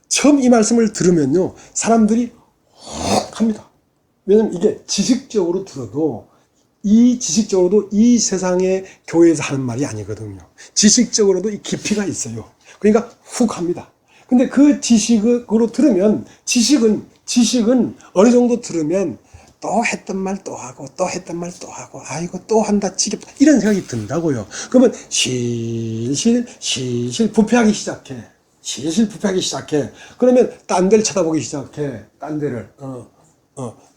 처음 이 말씀을 들으면요 사람들이 혹 합니다. 왜냐면 이게 지식적으로 들어도 지식적으로도 이 세상의 교회에서 하는 말이 아니거든요. 지식적으로도 이 깊이가 있어요. 그러니까 훅 합니다. 근데 그 지식으로 들으면 지식은 어느 정도 들으면 또 했던 말 또 하고 또 했던 말 또 하고 아이고 또 한다 지겹다 이런 생각이 든다고요. 그러면 실실 부패하기 시작해. 실실 부패하기 시작해. 그러면 딴 데를 쳐다보기 시작해. 딴 데를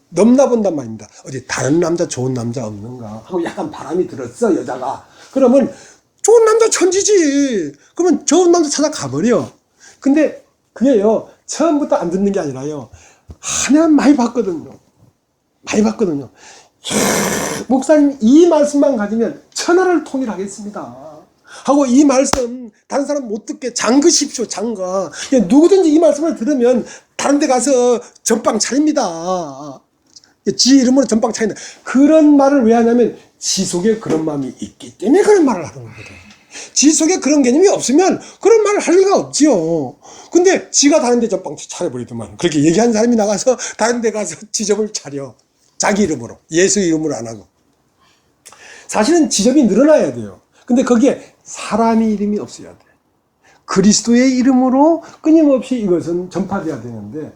넘나 본단 말입니다. 어디 다른 남자 좋은 남자 없는가 하고 약간 바람이 들었어 여자가. 그러면 좋은 남자 천지지. 그러면 좋은 남자 찾아가버려. 근데 그게요 처음부터 안 듣는 게 아니라요 하면 많이 봤거든요. 목사님 이 말씀만 가지면 천하를 통일하겠습니다 하고 이 말씀 다른 사람 못 듣게 잠그십시오. 잠가. 누구든지 이 말씀을 들으면 다른 데 가서 전빵 차립니다. 지 이름으로 전빵 차린다. 그런 말을 왜 하냐면 지 속에 그런 마음이 있기 때문에 그런 말을 하는 거거든. 지 속에 그런 개념이 없으면 그런 말을 할 리가 없지요. 근데 지가 다른 데 전빵 차려버리더만. 그렇게 얘기한 사람이 나가서 다른 데 가서 지점을 차려. 자기 이름으로. 예수 이름으로 안 하고. 사실은 지점이 늘어나야 돼요. 근데 거기에 사람의 이름이 없어야 돼. 그리스도의 이름으로 끊임없이 이것은 전파돼야 되는데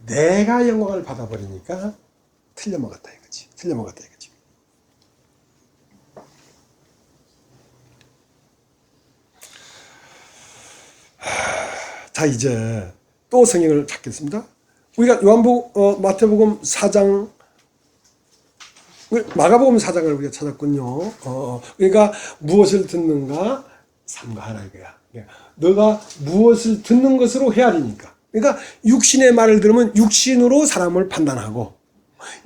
내가 영광을 받아버리니까 틀려먹었다 이거지. 자 이제 또 성경을 찾겠습니다. 우리가 마태복음 4장 마가복음 4장을 우리가 찾았군요. 그러니까 무엇을 듣는가 삼가하라 이거야. 너가 무엇을 듣는 것으로 헤아리니까. 그러니까 육신의 말을 들으면 육신으로 사람을 판단하고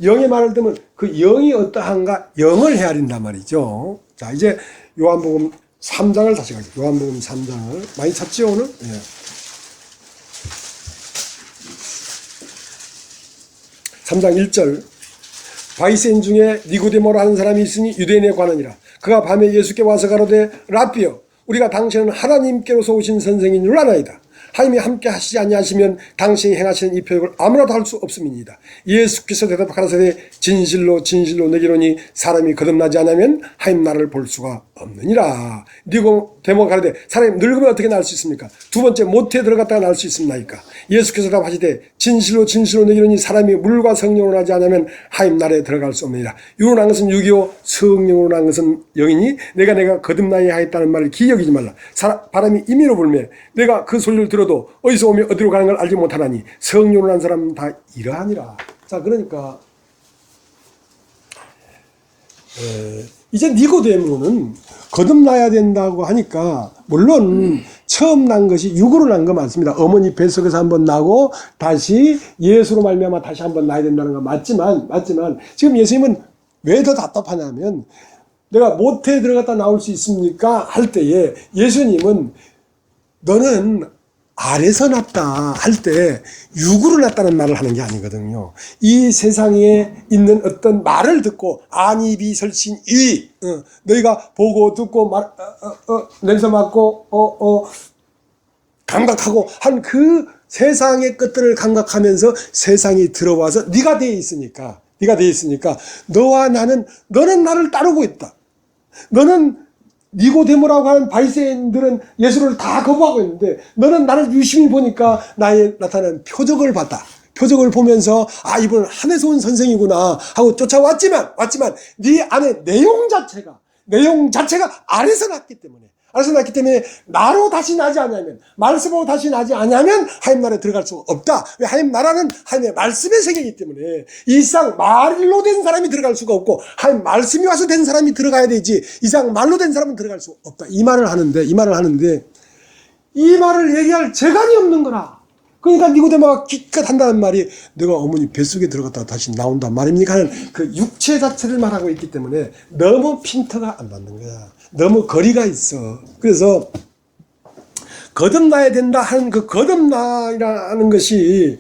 영의 말을 들으면 그 영이 어떠한가 영을 헤아린단 말이죠. 자 이제 요한복음 3장을 다시 가죠. 요한복음 3장을 많이 찾죠 오늘? 예. 3장 1절 바리새인 중에 니고데모라 하는 사람이 있으니 유대인에 관하니라. 그가 밤에 예수께 와서 가로되 라삐여 우리가 당신은 하나님께로서 오신 선생인 줄 아나이다. 하나님이 함께 하시지 아니하시면 당신이 행하시는 이 표적을 아무나도 할 수 없음이니이다. 예수께서 대답하라사대 진실로 내기로니 사람이 거듭나지 않으면 하나님 나라를 볼 수가 없느니라. 니고데모가 가로되 사람이 늙으면 어떻게 날 수 있습니까? 두 번째 모태에 들어갔다가 날 수 있습니까? 예수께서 대답하시되 진실로 내기로니 사람이 물과 성령으로 나지 않으면 하나님 나라에 들어갈 수 없느니라. 육으로 난 것은 육이요 성령으로 난 것은 영이니 내가 거듭나야 하였다는 말을 기억이지 말라. 바람이 임의로 불매 내가 그 소리를 들어도 어디서 오며 어디로 가는 걸 알지 못하나니 성령으로 난 사람은 다 이러하니라. 자 그러니까 이제 니고데모는 거듭나야 된다고 하니까 물론 처음 난 것이 육으로 난 거 맞습니다. 어머니 뱃속에서 한번 나고 다시 예수로 말미암아 다시 한번 나야 된다는 거 맞지만 지금 예수님은 왜 더 답답하냐면 내가 모태에 들어갔다 나올 수 있습니까? 할 때에 예수님은 너는 아래서 났다 할 때 육으로 났다는 말을 하는 게 아니거든요. 이 세상에 있는 어떤 말을 듣고 안이비 설신 이 너희가 보고 듣고 냄새 맡고 감각하고 한 그 세상의 것들을 감각하면서 세상이 들어와서 네가 돼 있으니까 너와 너는 나를 따르고 있다. 너는 니고데모라고 하는 바리새인들은 예수를 다 거부하고 있는데 너는 나를 유심히 보니까 나의 나타나는 표적을 봤다. 표적을 보면서 아 이분은 하늘에서 온 선생이구나 하고 쫓아왔지만 네 안에 내용 자체가 아래서 났기 때문에 나로 다시 나지 않으면 말씀으로 다시 나지 않으면 하나님 나라에 들어갈 수 없다. 왜 하나님 나라는 하나님의 말씀의 세계이기 때문에 이상 말로 된 사람이 들어갈 수가 없고 하나님 말씀이 와서 된 사람이 들어가야 되지 이상 말로 된 사람은 들어갈 수 없다. 이 말을 하는데 이 말을 얘기할 재간이 없는 거라. 그러니까 니고데모가 기껏 한다는 말이 내가 어머니 뱃속에 들어갔다가 다시 나온단 말입니까 하는 그 육체 자체를 말하고 있기 때문에 너무 핀트가 안 맞는 거야. 너무 거리가 있어. 그래서 거듭나야 된다 하는 그 거듭나라는 것이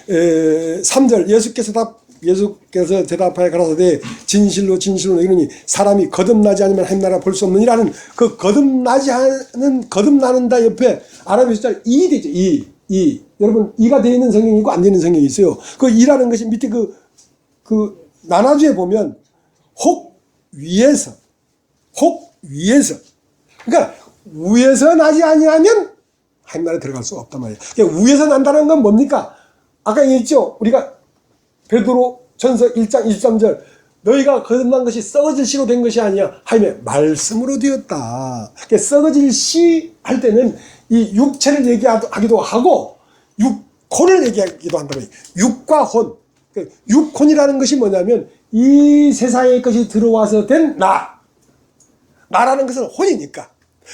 3절 예수께서 대답하여 가라사대 진실로 진실로 이르니 사람이 거듭나지 않으면 하나님 나라 볼 수 없느니라는 그 거듭나지 않은 거듭나는다 옆에 아랍어 숫자 이 되죠. 이 여러분 이가 되어 있는 성경이 있고 안 되는 성경이 있어요. 그 이라는 것이 밑에 그 나나주에 보면 혹 위에서 그러니까 위에서 나지 아니하면 하나님 나라에 들어갈 수 없단 말이에요. 그러니까 위에서 난다는 건 뭡니까? 아까 얘기했죠. 우리가 베드로 전서 1장 23절 너희가 거듭난 것이 썩어질 씨로 된 것이 아니야. 하나님의 말씀으로 되었다. 그러니까 썩어질 씨 할 때는 이 육체를 얘기하기도 하고 육혼을 얘기하기도 한단 말이에요. 육과 혼. 그러니까 육혼이라는 것이 뭐냐면 이 세상의 것이 들어와서 된 나라는 것은 혼이니까.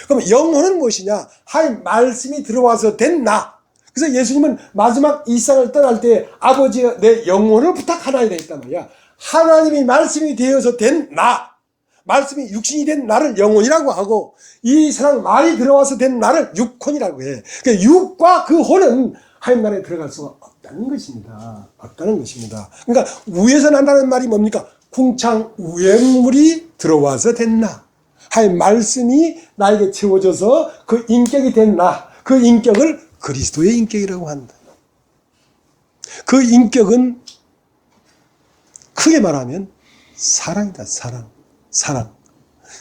그럼 영혼은 무엇이냐? 하나님 말씀이 들어와서 된 나. 그래서 예수님은 마지막 이 세상을 떠날 때 아버지가 내 영혼을 부탁하나이다 했단 말이야. 하나님이 말씀이 되어서 된 나, 말씀이 육신이 된 나를 영혼이라고 하고 이 세상 말이 들어와서 된 나를 육혼이라고 해. 그러니까 육과 그 혼은 하나님 나라에 들어갈 수가 없다는 것입니다. 그러니까 위에서 난다는 말이 뭡니까? 궁창 우행물이 들어와서 된 나. 하나님 말씀이 나에게 채워져서 그 인격이 된 나, 그 인격을 그리스도의 인격이라고 한다. 그 인격은 크게 말하면 사랑이다.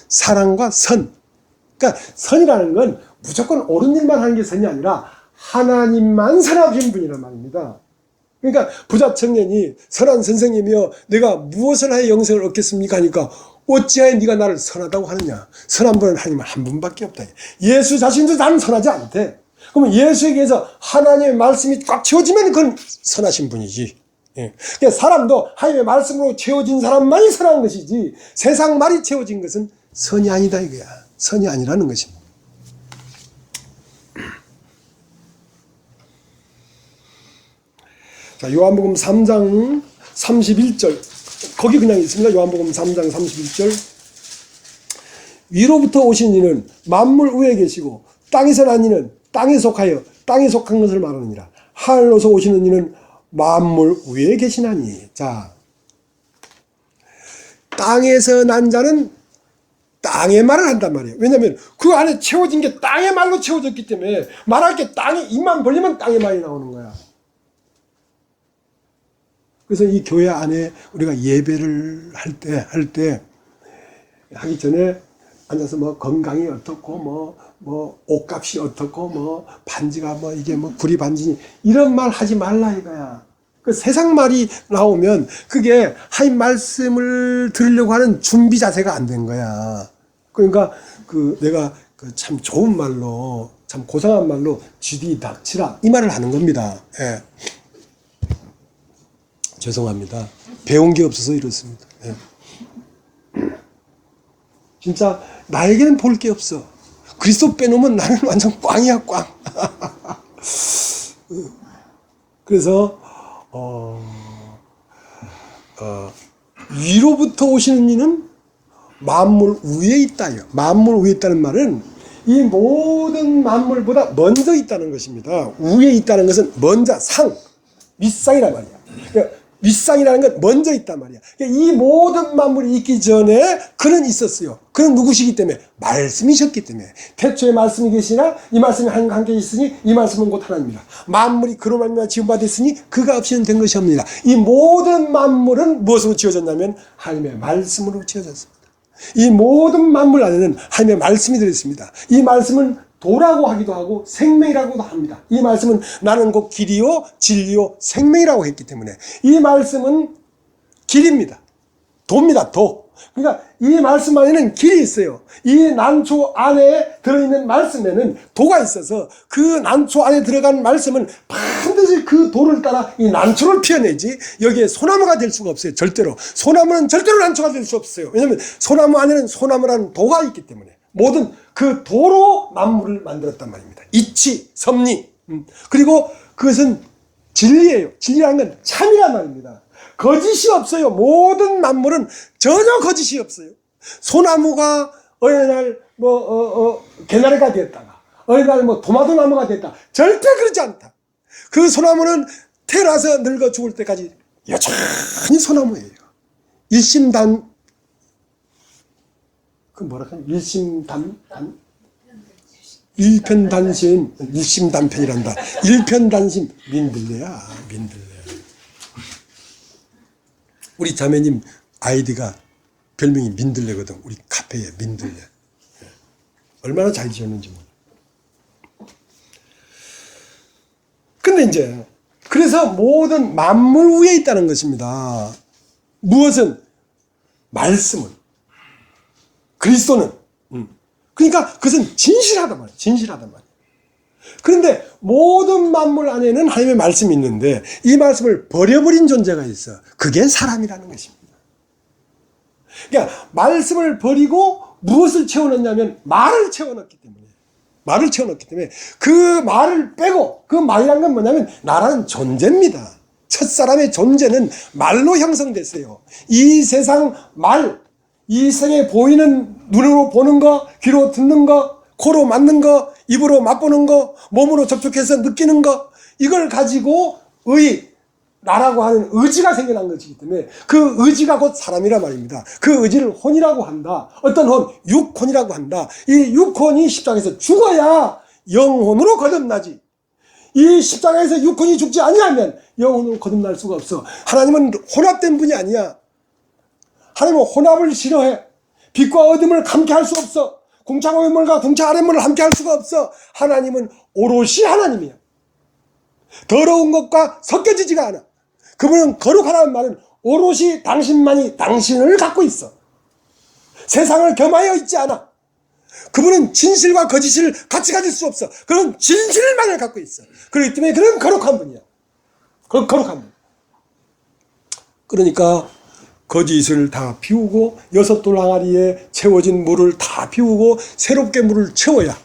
사랑과 선. 그러니까 선이라는 건 무조건 옳은 일만 하는 게 선이 아니라 하나님만 선하신 분이란 말입니다. 그러니까 부자 청년이 선한 선생님이여 내가 무엇을 하여 영생을 얻겠습니까 하니까 어찌하여 네가 나를 선하다고 하느냐. 선한 분은 하나님 한 분밖에 없다. 예수 자신도 나는 선하지 않대. 그러면 예수에게서 하나님의 말씀이 꽉 채워지면 그건 선하신 분이지. 그러니까 사람도 하나님의 말씀으로 채워진 사람만이 선한 것이지 세상 말이 채워진 것은 선이 아니다 이거야. 선이 아니라는 것입니다. 자, 요한복음 3장 31절 거기 그냥 있습니다. 요한복음 3장 31절 위로부터 오신 이는 만물 위에 계시고 땅에서 난 이는 땅에 속하여 땅에 속한 것을 말하느니라. 하늘로서 오시는 이는 만물 위에 계시나니. 자, 땅에서 난 자는 땅의 말을 한단 말이에요. 왜냐하면 그 안에 채워진 게 땅의 말로 채워졌기 때문에 말할 게 땅에 입만 벌리면 땅의 말이 나오는 거야. 그래서 이 교회 안에 우리가 예배를 할 때 하기 전에 앉아서 뭐 건강이 어떻고 뭐 옷값이 어떻고 반지가 이게 구리 반지니 이런 말 하지 말라 이거야. 그 세상 말이 나오면 그게 하나님 말씀을 들으려고 하는 준비 자세가 안 된 거야. 그러니까 내가 참 좋은 말로 참 고상한 말로 쥐디 닥치라 이 말을 하는 겁니다. 예. 죄송합니다. 배운 게 없어서 이렇습니다. 예. 진짜 나에게는 볼 게 없어. 그리스도 빼놓으면 나는 완전 꽝이야 꽝. 그래서 위로부터 오시는 이는 만물 위에 있다요. 만물 위에 있다는 말은 이 모든 만물보다 먼저 있다는 것입니다. 위에 있다는 것은 먼저 윗상이란 말이야. 그러니까 윗상이라는 건 먼저 있단 말이야. 그러니까 이 모든 만물이 있기 전에 그는 있었어요. 그는 누구시기 때문에? 말씀이셨기 때문에. 태초에 말씀이 계시나 이 말씀이 함께 있으니 이 말씀은 곧 하나님이라. 만물이 그로 말미암아 지음받았으니 그가 없이는 된 것이 없느니라. 이 모든 만물은 무엇으로 지어졌냐면 하나님의 말씀으로 지어졌습니다. 이 모든 만물 안에는 하나님의 말씀이 들어있습니다. 이 말씀은 도라고 하기도 하고 생명이라고도 합니다. 이 말씀은 나는 곧 길이요 진리요 생명이라고 했기 때문에 이 말씀은 길입니다. 도입니다. 도. 그러니까 이 말씀 안에는 길이 있어요. 이 난초 안에 들어있는 말씀에는 도가 있어서 그 난초 안에 들어간 말씀은 반드시 그 도를 따라 이 난초를 피워내지 여기에 소나무가 될 수가 없어요. 절대로. 소나무는 절대로 난초가 될 수 없어요. 왜냐하면 소나무 안에는 소나무라는 도가 있기 때문에 모든 그 도로 만물을 만들었단 말입니다. 이치, 섭리. 그리고 그것은 진리예요. 진리라는 건 참이란 말입니다. 거짓이 없어요. 모든 만물은 전혀 거짓이 없어요. 소나무가 어느 날 개나리가 되었다가 어느 날 뭐 도마도 나무가 됐다. 절대 그렇지 않다. 그 소나무는 태어나서 늙어 죽을 때까지 여전히 소나무예요. 일심단, 그 뭐라 하냐, 일편단심, 일심단편이란다. 일편단심, 민들레야, 민들레. 우리 자매님 아이디가 별명이 민들레거든. 우리 카페에 민들레. 얼마나 잘 지었는지 몰라. 근데 이제, 그래서 모든 만물 위에 있다는 것입니다. 무엇은? 말씀은. 그리스도는. 그러니까 그것은 진실하단 말이에요. 진실하단 말이에요. 그런데 모든 만물 안에는 하나님의 말씀이 있는데 이 말씀을 버려버린 존재가 있어. 그게 사람이라는 것입니다. 그러니까 말씀을 버리고 무엇을 채워넣냐면 말을 채워넣기 때문에. 말을 채워넣기 때문에 그 말을 빼고 그 말이란 건 뭐냐면 나라는 존재입니다. 첫사람의 존재는 말로 형성됐어요. 이 세상 말, 이 세상에 보이는 눈으로 보는 거, 귀로 듣는 거, 코로 맡는 거, 입으로 맛보는 거, 몸으로 접촉해서 느끼는 거, 이걸 가지고 나라고 하는 의지가 생겨난 것이기 때문에 그 의지가 곧 사람이란 말입니다. 그 의지를 혼이라고 한다. 어떤 혼? 육혼이라고 한다. 이 육혼이 십자가에서 죽어야 영혼으로 거듭나지. 이 십자가에서 육혼이 죽지 아니하면 영혼으로 거듭날 수가 없어. 하나님은 혼합된 분이 아니야. 하나님은 혼합을 싫어해. 빛과 어둠을 함께 할 수 없어. 궁창 오물과 궁창 아랫물을 함께 할 수가 없어. 하나님은 오롯이 하나님이야. 더러운 것과 섞여지지가 않아. 그분은 거룩하다는 말은 오롯이 당신만이 당신을 갖고 있어. 세상을 겸하여 있지 않아. 그분은 진실과 거짓을 같이 가질 수 없어. 그런 진실만을 갖고 있어. 그렇기 때문에 그런 거룩한 분이야. 거룩한 분. 그러니까 거짓을 다 비우고 6돌 항아리에 채워진 물을 다 비우고 새롭게 물을 채워야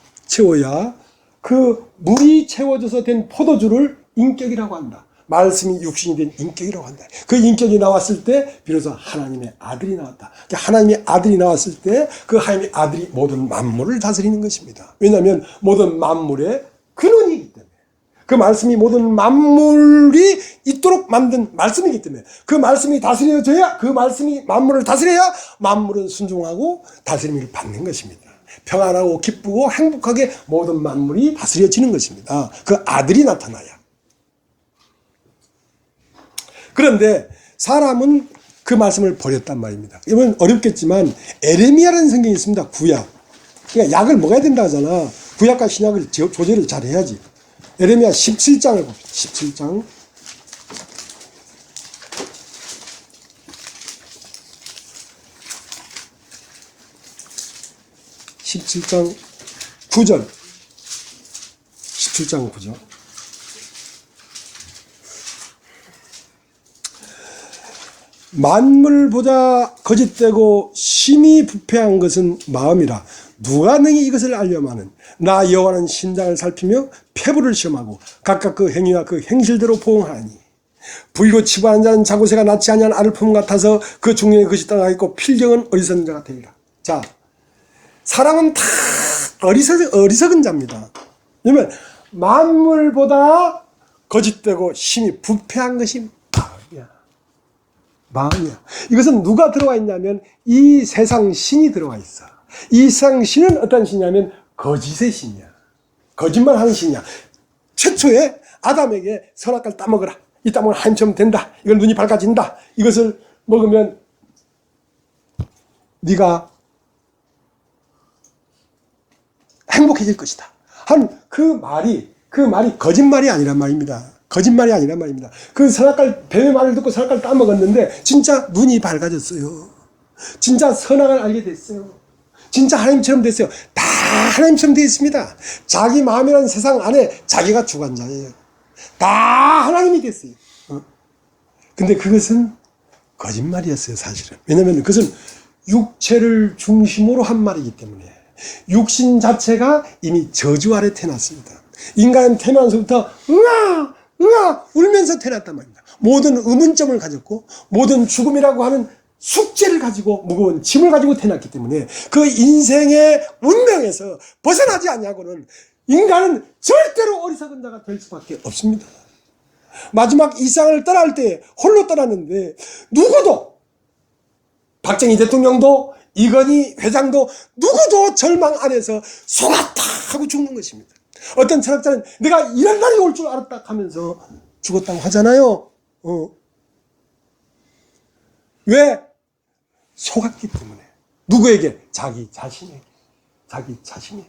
그 물이 채워져서 된 포도주를 인격이라고 한다. 말씀이 육신이 된 인격이라고 한다. 그 인격이 나왔을 때 비로소 하나님의 아들이 나왔다. 하나님의 아들이 나왔을 때 그 하나님의 아들이 모든 만물을 다스리는 것입니다. 왜냐하면 모든 만물의 근원이기 때문에. 그 말씀이 모든 만물이 있도록 만든 말씀이기 때문에 그 말씀이 다스려져야 그 말씀이 만물을 다스려야 만물은 순종하고 다스림을 받는 것입니다. 평안하고 기쁘고 행복하게 모든 만물이 다스려지는 것입니다. 그 아들이 나타나야. 그런데 사람은 그 말씀을 버렸단 말입니다. 이건 어렵겠지만 에레미야라는 성경이 있습니다. 구약. 그러니까 약을 먹어야 된다 하잖아. 구약과 신약을 조제를 잘 해야지. 에레미야 17장을 봅시다. 17장. 17장 9절. 17장 9절. 만물보다 거짓되고 심히 부패한 것은 마음이라 누가 능히 이것을 알려마는. 나 여호와는 심장을 살피며 폐부를 시험하고 각각 그 행위와 그 행실대로 보응하니 부이고 치부한 자는 자고새가 낳지 아니한 알을 품 같아서 그 중년에 그것이 떠나겠고 필경은 어리석은 자가 되리라. 자, 사람은 다 어리석은 자입니다. 왜냐면 만물보다 거짓되고 심히 부패한 것이 마음이야. 이것은 누가 들어와 있냐면 이 세상 신이 들어와 있어. 이 세상 신은 어떤 신이냐면 거짓의 신이야. 거짓말 하는 신이야. 최초에 아담에게 선악과를 따먹어라. 이 따먹으면 하나님처럼 된다. 이건 눈이 밝아진다. 이것을 먹으면 네가 행복해질 것이다. 한 그 말이 거짓말이 아니란 말입니다. 거짓말이 아니란 말입니다. 그 선악과를, 뱀의 말을 듣고 선악과를 따먹었는데 진짜 눈이 밝아졌어요. 진짜 선악을 알게 됐어요. 진짜 하나님처럼 됐어요. 다 하나님처럼 되어 있습니다. 자기 마음이라는 세상 안에 자기가 주관자예요. 다 하나님이 됐어요. 근데 그것은 거짓말이었어요, 사실은. 왜냐하면 그것은 육체를 중심으로 한 말이기 때문에 육신 자체가 이미 저주 아래 태어났습니다. 인간은 태어나서부터 으아 울면서 태어났단 말입니다. 모든 의문점을 가졌고 모든 죽음이라고 하는 숙제를 가지고 무거운 짐을 가지고 태어났기 때문에 그 인생의 운명에서 벗어나지 않냐고는 인간은 절대로 어리석은 자가 될 수밖에 없습니다. 마지막 이 세상을 떠날 때 홀로 떠났는데 누구도, 박정희 대통령도 이건희 회장도 누구도 절망 안에서 속았다 하고 죽는 것입니다. 어떤 철학자는 내가 이런 날이 올 줄 알았다 하면서 죽었다고 하잖아요. 왜? 속았기 때문에. 누구에게? 자기 자신에게. 자기 자신에게.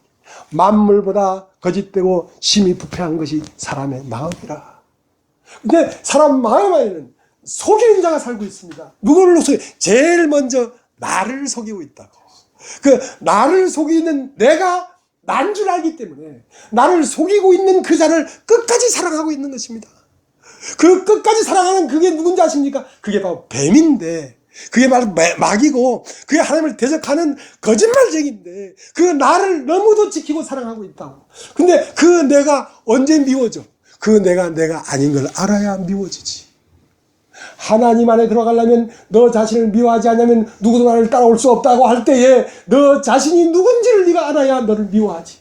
만물보다 거짓되고 심히 부패한 것이 사람의 마음이라. 근데 사람 마음 안에는 속이는 자가 살고 있습니다. 누구를 속여? 제일 먼저 나를 속이고 있다고. 그 나를 속이는 내가 난 줄 알기 때문에 나를 속이고 있는 그 자를 끝까지 사랑하고 있는 것입니다. 그 끝까지 사랑하는 그게 누군지 아십니까? 그게 바로 뱀인데, 그게 바로 마귀고, 그게 하나님을 대적하는 거짓말쟁인데, 그 나를 너무도 지키고 사랑하고 있다고. 근데 그 내가 언제 미워져? 그 내가 아닌 걸 알아야 미워지지. 하나님 안에 들어가려면 너 자신을 미워하지 않으면 누구도 나를 따라올 수 없다고 할 때에 너 자신이 누군지를 네가 알아야 너를 미워하지.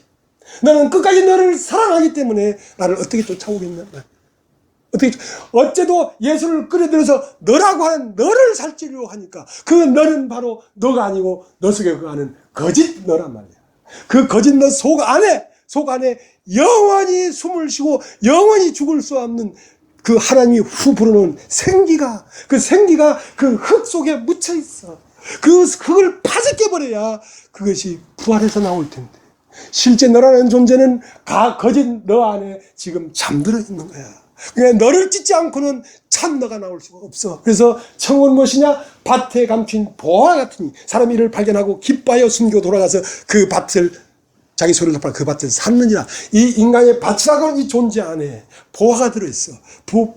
너는 끝까지 너를 사랑하기 때문에 나를 어떻게 쫓아오겠냐. 어째도 예수를 끌어들여서 너라고 하는 너를 살찌려고 하니까 그 너는 바로 너가 아니고 너 속에 거하는 거짓 너란 말이야. 그 거짓 너 속 안에 영원히 숨을 쉬고 영원히 죽을 수 없는 그 하나님이 후 불어놓은 생기가, 그 생기가 그 흙 속에 묻혀 있어. 그 흙을 파헤쳐 버려야 그것이 부활해서 나올 텐데, 실제 너라는 존재는 거짓 너 안에 지금 잠들어 있는 거야. 그냥 너를 찢지 않고는 참 너가 나올 수가 없어. 그래서 청은 무엇이냐? 밭에 감춘 보화 같으니 사람이 이를 발견하고 기뻐하여 숨기고 돌아가서 그 밭을, 자기 소리를 덮어 그 밭을 샀느니라. 이 인간의 밭이라고 하는 이 존재 안에 보화가 들어있어.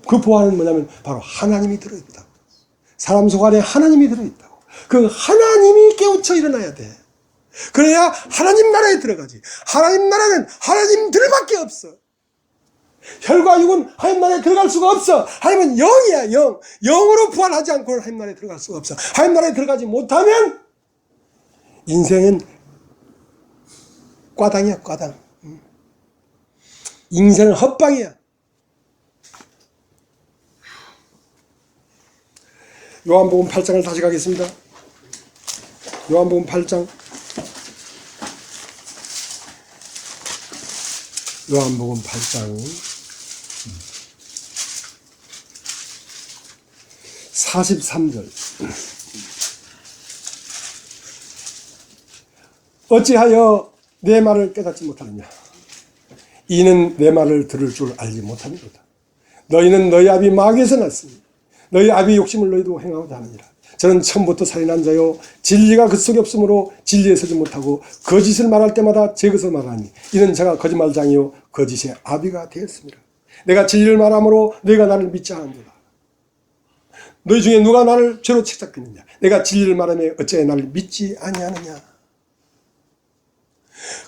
그 보화는 뭐냐면 바로 하나님이 들어있다. 사람 속 안에 하나님이 들어있다고. 그 하나님이 깨우쳐 일어나야 돼. 그래야 하나님 나라에 들어가지. 하나님 나라는 하나님들밖에 없어. 혈과 육은 하나님 나라에 들어갈 수가 없어. 하나님은 영이야, 영. 영으로 부활하지 않고는 하나님 나라에 들어갈 수가 없어. 하나님 나라에 들어가지 못하면 인생은 꽈당이야, 꽈당. 인생은 헛방이야. 요한복음 8장을 다시 가겠습니다. 요한복음 8장. 요한복음 8장 43절. 어찌하여 내 말을 깨닫지 못하느냐? 이는 내 말을 들을 줄 알지 못함이로다. 너희는 너희 아비 마귀에서 났으니 너희 아비 욕심을 너희도 행하고자 하느니라. 저는 처음부터 살인한 자요 진리가 그 속에 없으므로 진리에 서지 못하고 거짓을 말할 때마다 제 것을 말하니 이는 제가 거짓말장이요 거짓의 아비가 되었습니다. 내가 진리를 말함으로 너희가 나를 믿지 않는도다. 너희 중에 누가 나를 죄로 책잡겠느냐? 내가 진리를 말하며 어찌하여 나를 믿지 아니하느냐?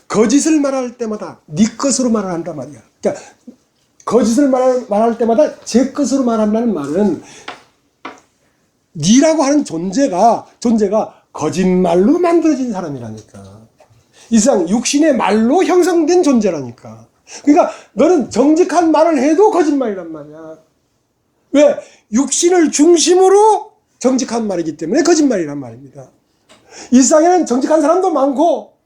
거짓을 말할 때마다 네 것으로 말을 한단 말이야. 그러니까 거짓을 말할 때마다 제 것으로 말한다는 말은 니라고 하는 존재가 거짓말로 만들어진 사람이라니까. 이 세상 육신의 말로 형성된 존재라니까. 그러니까 너는 정직한 말을 해도 거짓말이란 말이야. 왜? 육신을 중심으로 정직한 말이기 때문에 거짓말이란 말입니다. 이 세상에는 정직한 사람도 많고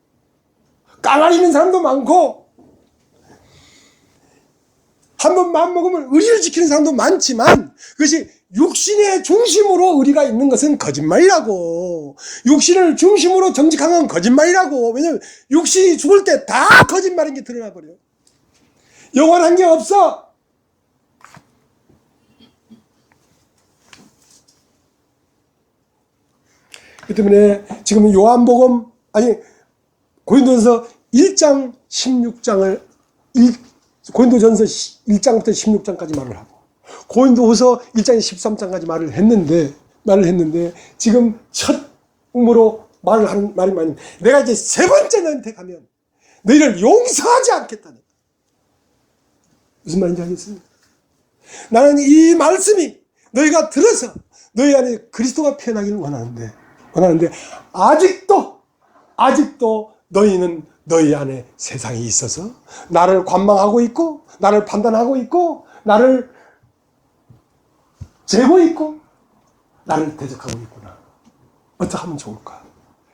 깡아리는 사람도 많고 한 번 마음먹으면 의리를 지키는 사람도 많지만 그것이 육신의 중심으로 의리가 있는 것은 거짓말이라고. 육신을 중심으로 정직한 건 거짓말이라고. 왜냐면 육신이 죽을 때 다 거짓말인 게 드러나 버려. 영원한 게 없어. 그 때문에 지금 요한복음 고린도전서 1장 16장을 고린도전서 1장부터 16장까지 말을 하고 고린도후서 1장 13장까지 말을 했는데 지금 처음으로 말을 하는 말이 많이 내가 이제 세 번째 너한테 가면 너희를 용서하지 않겠다는. 무슨 말인지 알겠습니까? 나는 이 말씀이 너희가 들어서 너희 안에 그리스도가 피어나기를 원하는데 아직도 너희는 너희 안에 세상이 있어서 나를 관망하고 있고 나를 판단하고 있고 나를 재고 있고 나를 대적하고 있구나. 어떻게 하면 좋을까?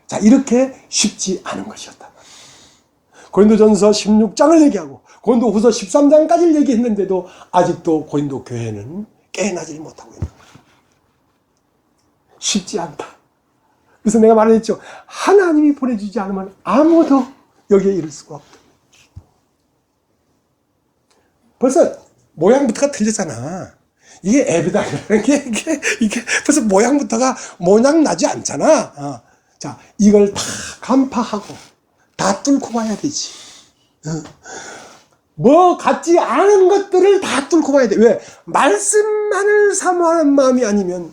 자, 이렇게 쉽지 않은 것이었다. 고린도전서 16장을 얘기하고 고린도후서 13장까지 얘기했는데도 아직도 고린도 교회는 깨어나지 못하고 있는 거예요. 쉽지 않다. 그래서 내가 말했죠. 하나님이 보내주지 않으면 아무도 여기에 이를 수가 없다. 벌써 모양부터가 틀렸잖아. 이게 에비다라는 게 이게 벌써 모양부터가 모양 나지 않잖아. 자, 이걸 다 간파하고 다 뚫고 봐야 되지. 뭐 같지 않은 것들을 다 뚫고 봐야 돼. 왜? 말씀만을 사모하는 마음이 아니면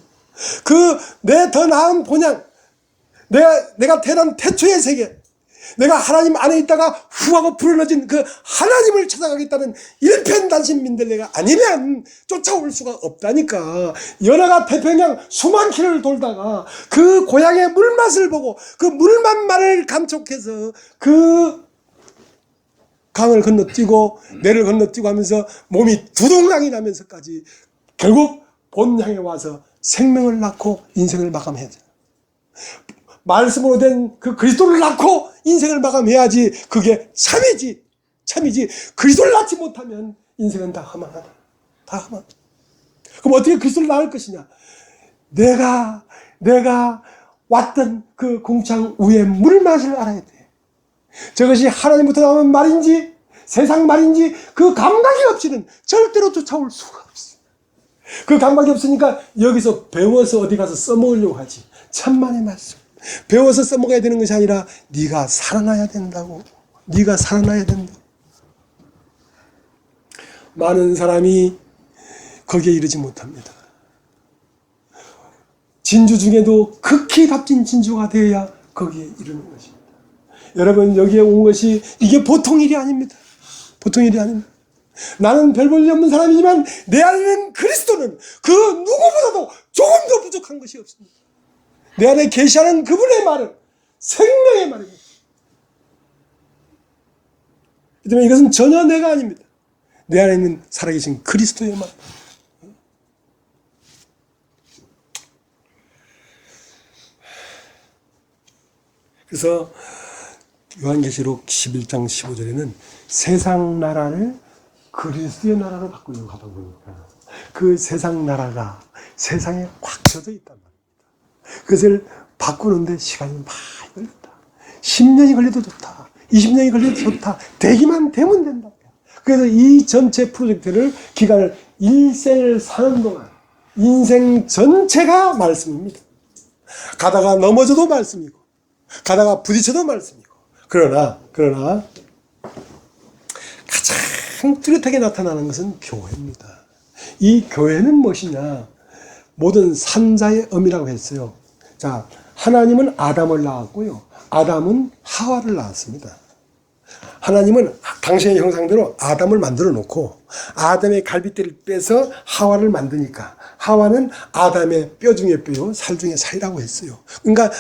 내 더 나은 본향, 내가 태어난 태초의 세계, 내가 하나님 안에 있다가 후하고 불어넣어진 그 하나님을 찾아가겠다는 일편단심 민들레가 아니면 쫓아올 수가 없다니까. 연하가 태평양 수만 킬로를 돌다가 그 고향의 물맛을 보고 그 물맛만을 감촉해서 그 강을 건너뛰고 내를 건너뛰고 하면서 몸이 두동강이 나면서까지 결국 본향에 와서 생명을 낳고 인생을 마감해야 돼. 말씀으로 된 그 그리스도를 낳고 인생을 마감해야지 그게 참이지. 그리스도를 낳지 못하면 인생은 다 허망하다. 다 허망. 그럼 어떻게 그리스도를 낳을 것이냐? 내가 왔던 그 공창 위의 물맛을 알아야 돼. 저것이 하나님부터 나오는 말인지 세상 말인지 그 감각이 없이는 절대로 쫓아올 수가 없어. 그 감각이 없으니까 여기서 배워서 어디 가서 써먹으려고 하지. 천만의 말씀. 배워서 써먹어야 되는 것이 아니라 네가 살아나야 된다고. 네가 살아나야 된다. 많은 사람이 거기에 이르지 못합니다. 진주 중에도 극히 값진 진주가 되어야 거기에 이르는 것입니다. 여러분, 여기에 온 것이 이게 보통 일이 아닙니다. 보통 일이 아닙니다. 나는 별 볼 일 없는 사람이지만 내 안에 있는 그리스도는 그 누구보다도 조금도 부족한 것이 없습니다. 내 안에 계시하는 그분의 말은 생명의 말입니다. 그렇기 때문에 이것은 전혀 내가 아닙니다. 내 안에 있는 살아계신 그리스도의 말. 그래서 요한계시록 11장 15절에는 세상 나라를 그리스도의 나라로 바꾸려고 하다 보니까 그 세상 나라가 세상에 꽉 젖어 있단 말입니다. 그것을 바꾸는데 시간이 많이 걸린다. 10년이 걸려도 좋다. 20년이 걸려도 좋다. 되기만 되면 된다. 그래서 이 전체 프로젝트를 기간을 일생을 사는 동안 인생 전체가 말씀입니다. 가다가 넘어져도 말씀이고 가다가 부딪혀도 말씀이고 그러나 가장 뚜렷하게 나타나는 것은 교회입니다. 이 교회는 무엇이냐? 모든 산자의 의미라고 했어요. 자, 하나님은 아담을 낳았고요. 아담은 하와를 낳았습니다. 하나님은 당신의 형상대로 아담을 만들어 놓고 아담의 갈빗대를 빼서 하와를 만드니까 하와는 아담의 뼈 중에 뼈요 살 중에 살이라고 했어요. 그러니까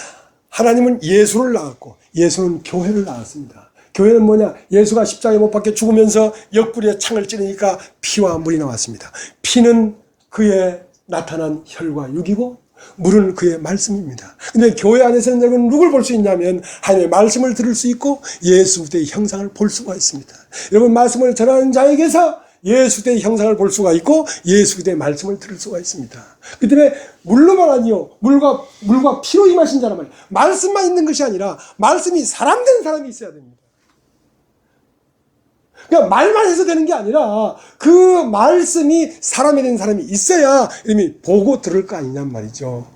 하나님은 예수를 낳았고 예수는 교회를 낳았습니다. 교회는 뭐냐? 예수가 십자가에 못 박혀 죽으면서 옆구리에 창을 찌르니까 피와 물이 나왔습니다. 피는 그의 나타난 혈과 육이고 물은 그의 말씀입니다. 근데 교회 안에서는 여러분 누굴 볼 수 있냐면 하나님의 말씀을 들을 수 있고 예수 그리스도의 형상을 볼 수가 있습니다. 여러분, 말씀을 전하는 자에게서 예수 그리스도의 형상을 볼 수가 있고 예수 그리스도의 말씀을 들을 수가 있습니다. 그 때문에 물로만 아니요 물과 피로 임하신 자란 말이에요. 말씀만 있는 것이 아니라 말씀이 사람된 사람이 있어야 됩니다. 그냥 말만 해서 되는 게 아니라 그 말씀이 사람이 된 사람이 있어야 이름이 보고 들을 거 아니냔 말이죠.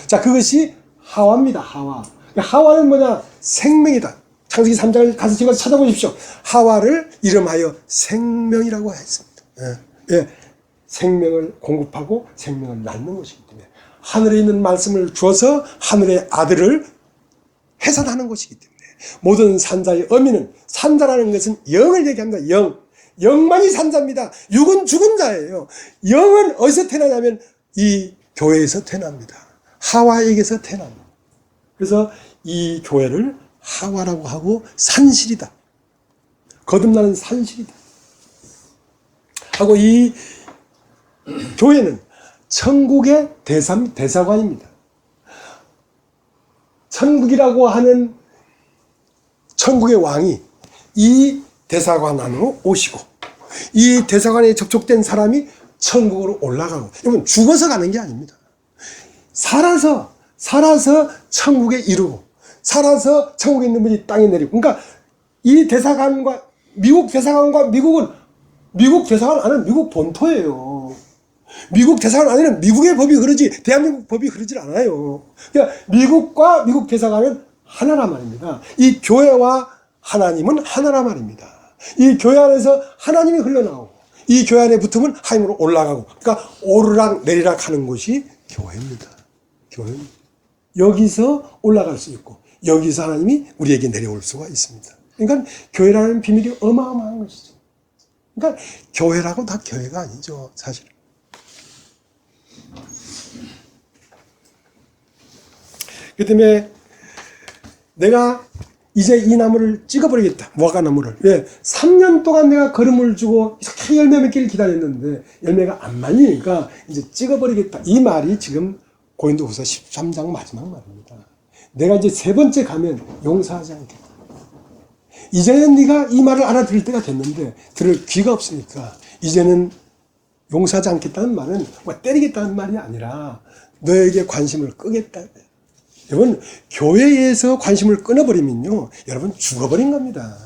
자, 그것이 하와입니다. 하와는 뭐냐? 생명이다. 창세기 3장을 가서 제가 찾아보십시오. 하와를 이름하여 생명이라고 했습니다. 생명을 공급하고 생명을 낳는 것이기 때문에 하늘에 있는 말씀을 주어서 하늘의 아들을 해산하는 것이기 때문에 모든 산자의 의미는, 산자라는 것은 영을 얘기합니다. 영만이 산자입니다. 육은 죽은 자예요. 영은 어디서 태어나냐면 이 교회에서 태어납니다. 하와에게서 태어납니다. 그래서 이 교회를 하와라고 하고 산실이다. 거듭나는 산실이다. 하고 이 교회는 천국의 대사관입니다. 천국이라고 하는 천국의 왕이 이 대사관 안으로 오시고 이 대사관에 접촉된 사람이 천국으로 올라가고, 여러분 죽어서 가는 게 아닙니다. 살아서 천국에 이르고 살아서 천국에 있는 분이 땅에 내리고, 그러니까 이 대사관과 미국 대사관 안은 미국 본토예요. 미국 대사관 안에는 미국의 법이 흐르지 대한민국 법이 흐르질 않아요. 그러니까 미국과 미국 대사관은 하나란 말입니다. 이 교회와 하나님은 하나란 말입니다. 이 교회 안에서 하나님이 흘러나오고 이 교회 안에 붙으면 하나님으로 올라가고, 그러니까 오르락 내리락 하는 곳이 교회입니다. 교회입니다. 여기서 올라갈 수 있고 여기서 하나님이 우리에게 내려올 수가 있습니다. 그러니까 교회라는 비밀이 어마어마한 것이죠. 그러니까 교회라고 다 교회가 아니죠, 사실. 그 때문에 내가 이제 이 나무를 찍어버리겠다. 무화과나무를. 왜? 3년 동안 내가 거름을 주고 이렇게 열매 맺기를 기다렸는데 열매가 안 말리니까 이제 찍어버리겠다. 이 말이 지금 고린도후서 13장 마지막 말입니다. 내가 이제 세 번째 가면 용서하지 않겠다. 이제는 네가 이 말을 알아들을 때가 됐는데 들을 귀가 없으니까 이제는 용서하지 않겠다는 말은 뭐 때리겠다는 말이 아니라 너에게 관심을 끄겠다. 여러분, 교회에서 관심을 끊어버리면요, 여러분 죽어버린 겁니다.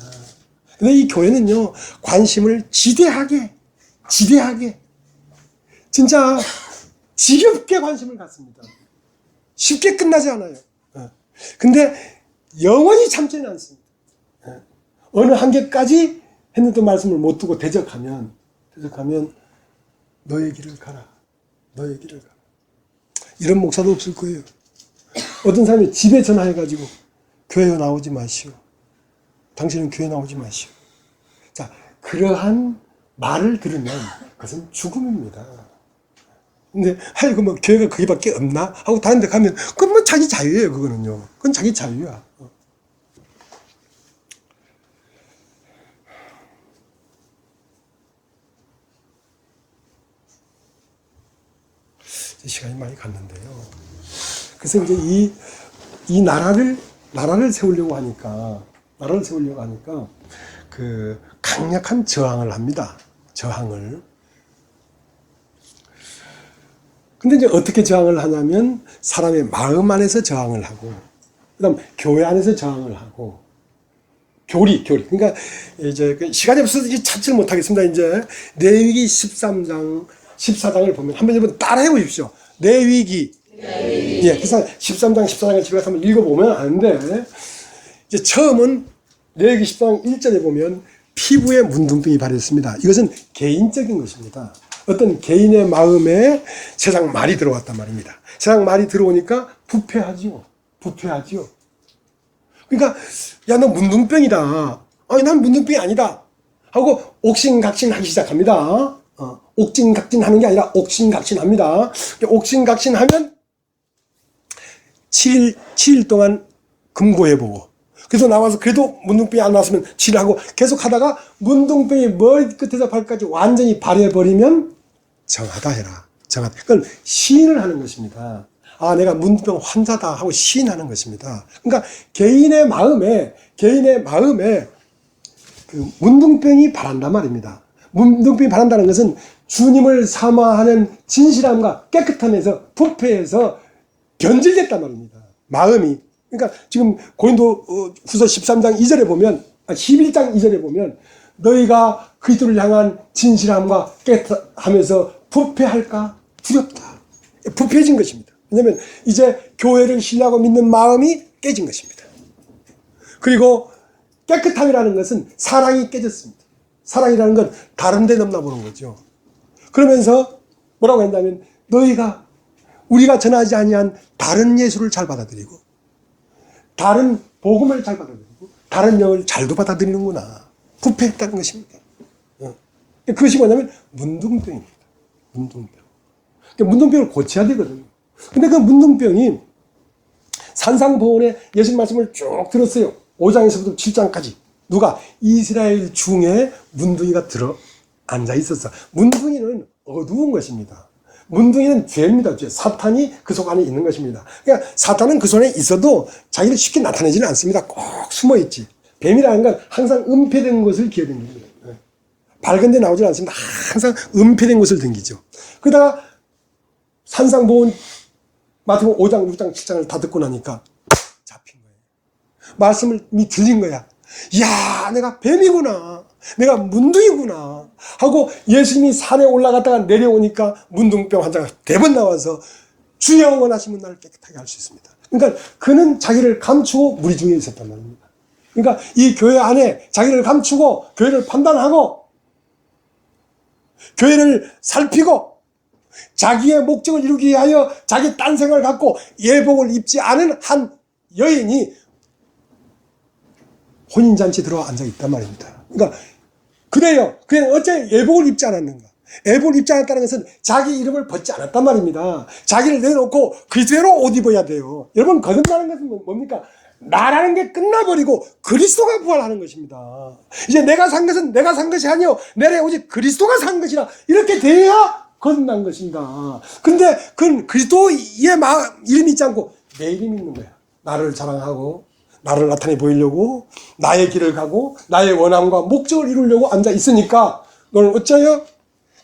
근데 이 교회는요, 관심을 지대하게, 진짜 지겹게 관심을 갖습니다. 쉽게 끝나지 않아요. 근데 영원히 참지는 않습니다. 어느 한계까지 했는데 말씀을 못 두고 대적하면 너의 길을 가라. 이런 목사도 없을 거예요. 어떤 사람이 집에 전화해가지고 교회 나오지 마시오. 당신은 교회 나오지 마시오. 자, 그러한 말을 들으면 그것은 죽음입니다. 근데 아이고 뭐 교회가 거기밖에 없나 하고 다른 데 가면 그건 뭐 자기 자유예요. 그거는요. 그건 자기 자유야. 시간이 많이 갔는데요. 그래서 이제 이 나라를 세우려고 하니까 그 강력한 저항을 합니다. 저항을. 근데 이제 어떻게 저항을 하냐면 사람의 마음 안에서 저항을 하고, 그다음 교회 안에서 저항을 하고, 교리. 그러니까 이제 시간이 없어서 찾지를 못하겠습니다. 이제 레위기 13장 14장을 보면 한번 따라해 보십시오. 레위기. 예, 그래서 13장 14장을 집에 가서 한번 읽어보면 아는데, 이제 처음은 레위기 13장 1절에 보면 피부에 문둥병이 발했습니다. 이것은 개인적인 것입니다. 어떤 개인의 마음에 세상 말이 들어왔단 말입니다. 세상 말이 들어오니까 부패하지요. 그러니까 야, 너 문둥병이다. 아니, 난 문둥병이 아니다. 하고 옥신각신 하기 시작합니다. 옥진각진 하는 게 아니라 옥신각신합니다. 옥신각신하면 7일 동안 금고해보고, 그래서 나와서 그래도 문둥병이 안 나왔으면 7일 하고 계속 하다가 문둥병이 머리 끝에서 발까지 완전히 발해버리면 정하다 해라. 그건 시인을 하는 것입니다. 아, 내가 문둥병 환자다 하고 시인하는 것입니다. 그러니까 개인의 마음에 그 문둥병이 바란단 말입니다. 문둥병이 바란다는 것은 주님을 사모하는 진실함과 깨끗함에서 부패해서 변질됐단 말입니다. 마음이. 그러니까 지금 고린도 후서 13장 2절에 보면, 11장 2절에 보면 너희가 그리스도를 향한 진실함과 깨끗함에서 부패할까 두렵다. 부패해진 것입니다. 왜냐하면 이제 교회를 신뢰하고 믿는 마음이 깨진 것입니다. 그리고 깨끗함이라는 것은 사랑이 깨졌습니다. 사랑이라는 건 다른 데 넘나보는 거죠. 그러면서 뭐라고 했냐면 우리가 전하지 아니한 다른 예수를 잘 받아들이고 다른 복음을 잘 받아들이고 다른 영을 잘도 받아들이는구나. 부패했다는 것입니다. 그것이 뭐냐면 문둥병입니다. 문둥병. 문둥병을 고쳐야 되거든요. 근데 그 문둥병이 산상보훈에 예수님 말씀을 쭉 들었어요. 5장에서부터 7장까지 누가 이스라엘 중에 문둥이가 들어 앉아 있었어. 문둥이는 어두운 것입니다. 문둥이는 죄입니다. 죄. 사탄이 그 속 안에 있는 것입니다. 그러니까 사탄은 그 손에 있어도 자기를 쉽게 나타내지는 않습니다. 꼭 숨어 있지. 뱀이라는 건 항상 은폐된 것을 기어댕깁니다. 밝은 데 나오지 않습니다. 항상 은폐된 것을 댕기죠. 그러다가 산상보훈 마태복음 5장, 6장, 7장을 다 듣고 나니까 잡힌 거예요. 말씀을 이미 들린 거야. 이야, 내가 뱀이구나. 내가 문둥이구나. 하고 예수님이 산에 올라갔다가 내려오니까 문둥병 환자가 대번 나와서 주여 원하시면 나를 깨끗하게 할 수 있습니다. 그러니까 그는 자기를 감추고 무리 중에 있었단 말입니다. 그러니까 이 교회 안에 자기를 감추고 교회를 판단하고 교회를 살피고 자기의 목적을 이루기 위하여 자기 딴 생각을 갖고 예복을 입지 않은 한 여인이 혼인잔치에 들어와 앉아 있단 말입니다. 그러니까 그래요. 그냥 어째 예복을 입지 않았는가? 예복을 입지 않았다는 것은 자기 이름을 벗지 않았단 말입니다. 자기를 내놓고 그리스도로 옷 입어야 돼요. 여러분, 거듭나는 것은 뭡니까? 나라는 게 끝나버리고 그리스도가 부활하는 것입니다. 이제 내가 산 것은 내가 산 것이 아니요 내래 오직 그리스도가 산 것이라, 이렇게 돼야 거듭난 것입니다. 근데 그건 그리스도의 이름 있지 않고 내 이름이 있는 거야. 나를 자랑하고 나를 나타내 보이려고 나의 길을 가고 나의 원함과 목적을 이루려고 앉아 있으니까 너는 어째요?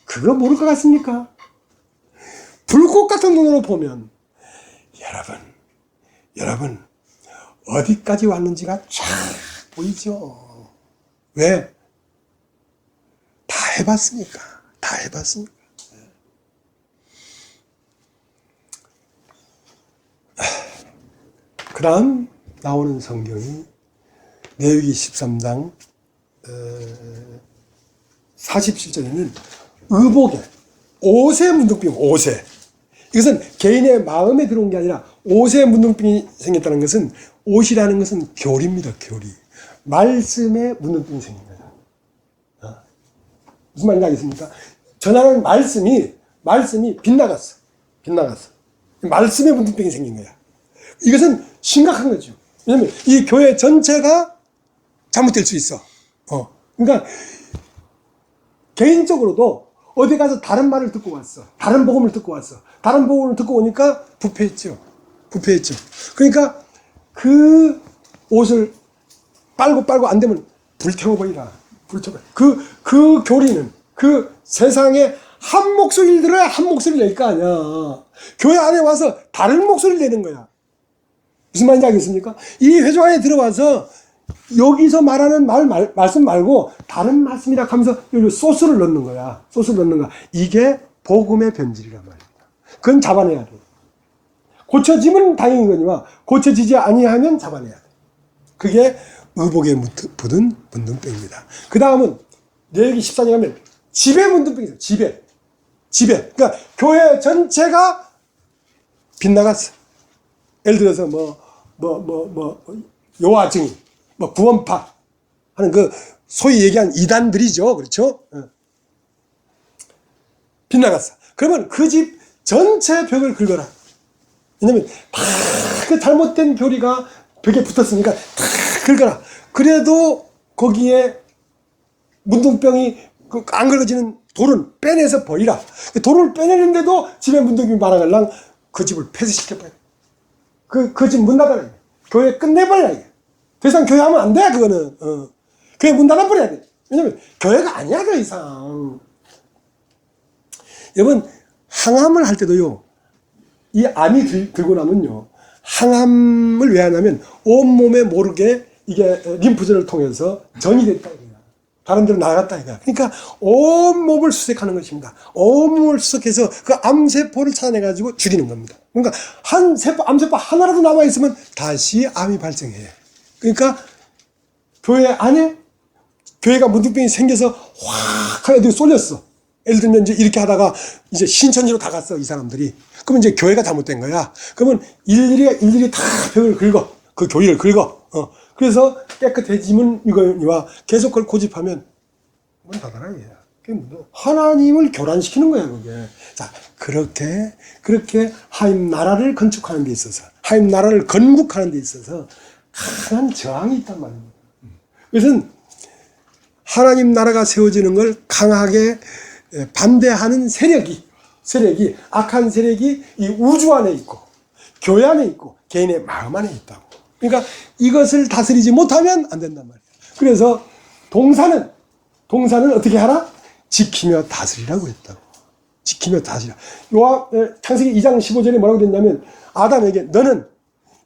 그거 모를 것 같습니까? 불꽃 같은 눈으로 보면 여러분 어디까지 왔는지가 쫙 보이죠. 왜? 다 해봤으니까. 그 다음 나오는 성경이 레위기 13장 47절에는 의복에 옷에 문둥병, 옷에. 이것은 개인의 마음에 들어온 게 아니라 옷에 문둥병이 생겼다는 것은, 옷이라는 것은 교리입니다. 교리. 말씀에 문둥병이 생긴 거야. 무슨 말인지 알겠습니까? 전하는 말씀이 빗나갔어. 말씀에 문둥병이 생긴 거야. 이것은 심각한 거죠. 왜냐면 이 교회 전체가 잘못될 수 있어. 그러니까 개인적으로도 어디 가서 다른 말을 듣고 왔어. 다른 복음을 듣고 왔어. 다른 복음을 듣고 오니까 부패했죠. 그러니까 그 옷을 빨고 안 되면 불태워버리라. 그 교리는 그 세상에 한 목소리를 들어야 한 목소리를 낼 거 아니야. 교회 안에 와서 다른 목소리를 내는 거야. 무슨 말인지 알겠습니까? 이 회중 안에 들어와서 여기서 말하는 말씀 말고 다른 말씀이라 하면서 여기 소스를 넣는 거야. 이게 복음의 변질이란 말입니다. 그건 잡아내야 돼. 고쳐지면 다행인 거니와 고쳐지지 아니하면 잡아내야 돼. 그게 의복에 묻은 문둥병입니다. 그 다음은 레위기 14장에 가면 집에 문둥병이 있어요. 집에. 그러니까 교회 전체가 빗나갔어. 예를 들어서 요하증인, 구원파 하는 그 소위 얘기한 이단들이죠. 그렇죠? 빗나갔어. 그러면 그 집 전체 벽을 긁어라. 왜냐면 다 그 잘못된 교리가 벽에 붙었으니까 다 긁어라. 그래도 거기에 문둥병이 안 긁어지는 돌은 빼내서 버리라. 돌을 빼내는데도 집에 문둥병이 많아갈랑 그 집을 폐쇄시켜버려. 그 집 문 닫아라. 교회 끝내버려야 돼. 더 이상 교회 하면 안 돼, 그거는. 교회 문 닫아버려야 돼. 왜냐면 교회가 아니야, 더 이상. 여러분, 항암을 할 때도요, 이 암이 들고 나면요, 항암을 왜 하냐면, 온몸에 모르게 이게 림프전을 통해서 전이 됐다, 이거야. 다른 데로 나갔다, 이거야. 그러니까 온몸을 수색하는 것입니다. 온몸을 수색해서 그 암세포를 찾아내가지고 죽이는 겁니다. 그러니까 암세포 하나라도 남아있으면 다시 암이 발생해. 그러니까 교회 안에 교회가 문둥병이 생겨서 확 하게 쏠렸어. 예를 들면 이제 이렇게 하다가 이제 신천지로 다 갔어, 이 사람들이. 그러면 이제 교회가 잘못된 거야. 그러면 일일이 다 벽을 긁어. 그 교리를 긁어. 그래서 깨끗해지면 이거니와 계속 그걸 고집하면 문 닫아라, 얘. 하나님을 교란시키는 거야, 그게. 자, 그렇게 하나님 나라를 건축하는 데 있어서, 하나님 나라를 건국하는 데 있어서 강한 저항이 있단 말입니다. 그것은 하나님 나라가 세워지는 걸 강하게 반대하는 세력이 악한 세력이 이 우주 안에 있고 교회 안에 있고 개인의 마음 안에 있다고. 그러니까 이것을 다스리지 못하면 안 된단 말이에요. 그래서 동사는 어떻게 하라? 지키며 다스리라고 했다고. 지키며 다스리라. 창세기 2장 15절에 뭐라고 됐냐면 아담에게 너는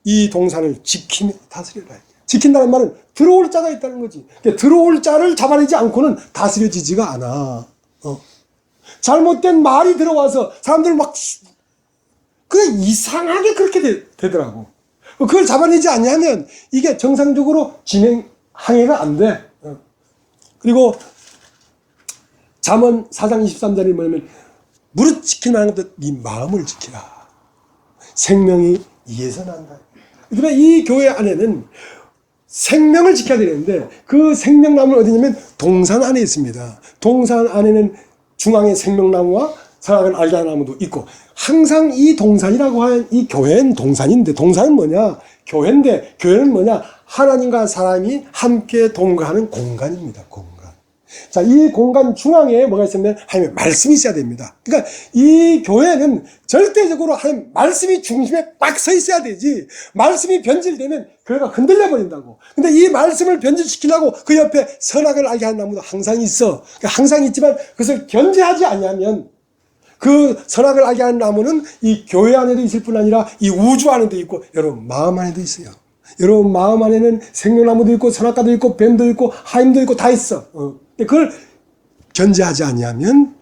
이 동산을 지키며 다스려라. 지킨다는 말은 들어올 자가 있다는 거지. 그러니까 들어올 자를 잡아내지 않고는 다스려지지가 않아. 잘못된 말이 들어와서 사람들 막 그냥 이상하게 그렇게 되더라고. 그걸 잡아내지 않냐면 이게 정상적으로 항해가 안 돼. 그리고 잠언 4장 23절이 뭐냐면 무릇 지키는 것도 네 마음을 지키라. 생명이 이에서 난다. 그러면 이 교회 안에는 생명을 지켜야 되는데 그 생명나무는 어디냐면 동산 안에 있습니다. 동산 안에는 중앙에 생명나무와 서학은 알자나무도 있고 항상 이 동산이라고 하는 이 교회는 동산인데 동산은 뭐냐? 교회인데 교회는 뭐냐? 하나님과 사람이 함께 동거하는 공간입니다. 공간. 자, 이 공간 중앙에 뭐가 있으면 하나님의 말씀이 있어야 됩니다. 그러니까 이 교회는 절대적으로 하나님 말씀이 중심에 딱 서 있어야 되지. 말씀이 변질되면 교회가 흔들려 버린다고. 근데 이 말씀을 변질시키려고 그 옆에 선악을 알게 하는 나무도 항상 있어. 그러니까 항상 있지만 그것을 견제하지 않으면 그 선악을 알게 하는 나무는 이 교회 안에도 있을 뿐 아니라 이 우주 안에도 있고 여러분 마음 안에도 있어요. 여러분 마음 안에는 생명나무도 있고 선악과도 있고 뱀도 있고 하임도 있고 다 있어. 그걸 견제하지 않으면